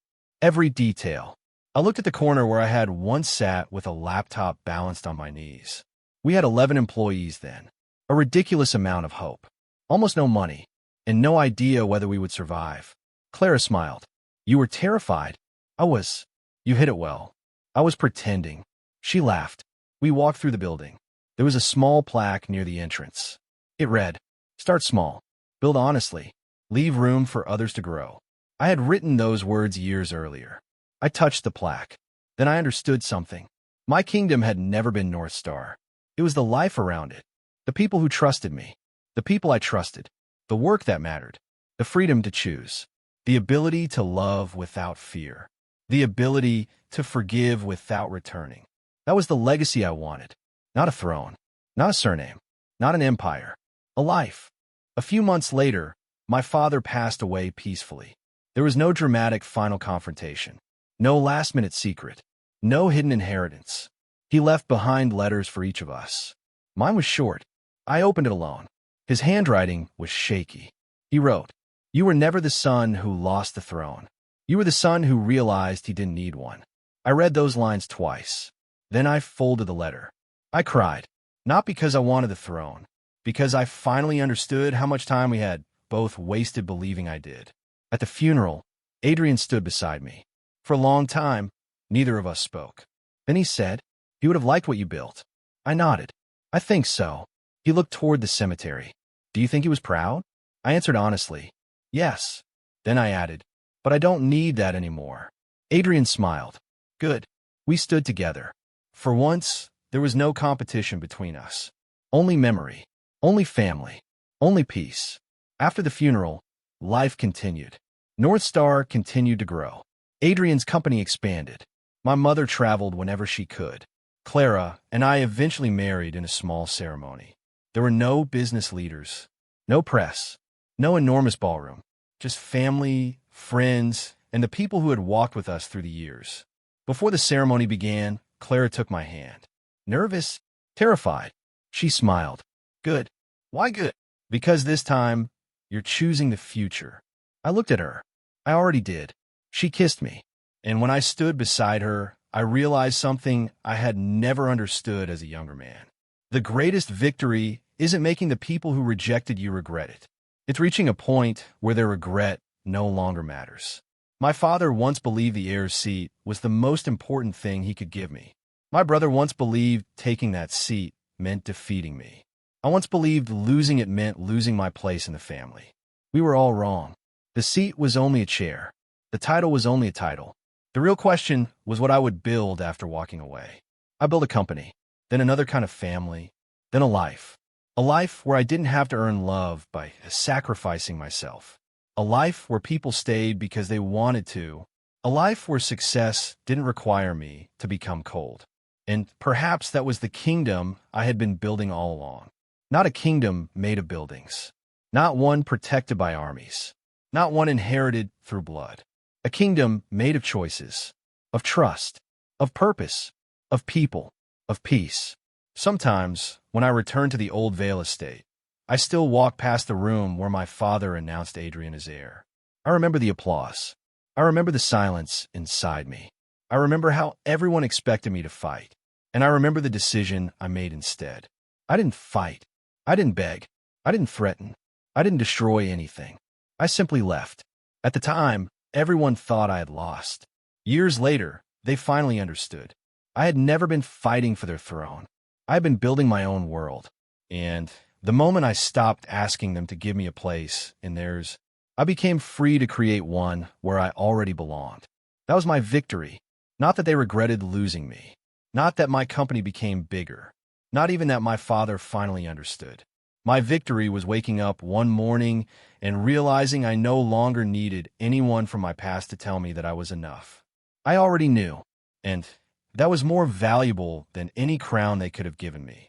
Every detail. I looked at the corner where I had once sat with a laptop balanced on my knees. We had 11 employees then. A ridiculous amount of hope. Almost no money. And no idea whether we would survive. Clara smiled. You were terrified. I was. You hit it well. I was pretending. She laughed. We walked through the building. There was a small plaque near the entrance. It read, Start small. Build honestly. Leave room for others to grow. I had written those words years earlier. I touched the plaque. Then I understood something. My kingdom had never been North Star. It was the life around it. The people who trusted me. The people I trusted. The work that mattered. The freedom to choose. The ability to love without fear. The ability to forgive without returning. That was the legacy I wanted. Not a throne. Not a surname. Not an empire. A life. A few months later, my father passed away peacefully. There was no dramatic final confrontation. No last-minute secret. No hidden inheritance. He left behind letters for each of us. Mine was short. I opened it alone. His handwriting was shaky. He wrote, You were never the son who lost the throne. You were the son who realized he didn't need one. I read those lines twice. Then I folded the letter. I cried. Not because I wanted the throne. Because I finally understood how much time we had both wasted believing I did. At the funeral, Adrian stood beside me. For a long time, neither of us spoke. Then he said, You would have liked what you built. I nodded. I think so. He looked toward the cemetery. Do you think he was proud? I answered honestly, Yes. Then I added, But I don't need that anymore. Adrian smiled. Good. We stood together. For once, there was no competition between us. Only memory. Only family. Only peace. After the funeral, life continued. North Star continued to grow. Adrian's company expanded. My mother traveled whenever she could. Clara and I eventually married in a small ceremony. There were no business leaders, no press, no enormous ballroom, just family, friends, and the people who had walked with us through the years. Before the ceremony began, Clara took my hand. Nervous, terrified. She smiled. Good. Why good? Because this time, you're choosing the future. I looked at her. I already did. She kissed me. And when I stood beside her, I realized something I had never understood as a younger man. The greatest victory isn't making the people who rejected you regret it. It's reaching a point where their regret no longer matters. My father once believed the heir's seat was the most important thing he could give me. My brother once believed taking that seat meant defeating me. I once believed losing it meant losing my place in the family. We were all wrong. The seat was only a chair. The title was only a title. The real question was what I would build after walking away. I built a company, then another kind of family, then a life. A life where I didn't have to earn love by sacrificing myself. A life where people stayed because they wanted to. A life where success didn't require me to become cold. And perhaps that was the kingdom I had been building all along. Not a kingdom made of buildings. Not one protected by armies. Not one inherited through blood. A kingdom made of choices, of trust, of purpose, of people, of peace. Sometimes, when I return to the old Vale estate, I still walk past the room where my father announced Adrian as heir. I remember the applause. I remember the silence inside me. I remember how everyone expected me to fight. And I remember the decision I made instead. I didn't fight. I didn't beg. I didn't threaten. I didn't destroy anything. I simply left. At the time, everyone thought I had lost. Years later, they finally understood. I had never been fighting for their throne. I had been building my own world. And the moment I stopped asking them to give me a place in theirs, I became free to create one where I already belonged. That was my victory. Not that they regretted losing me. Not that my company became bigger. Not even that my father finally understood. My victory was waking up one morning and realizing I no longer needed anyone from my past to tell me that I was enough. I already knew, and that was more valuable than any crown they could have given me.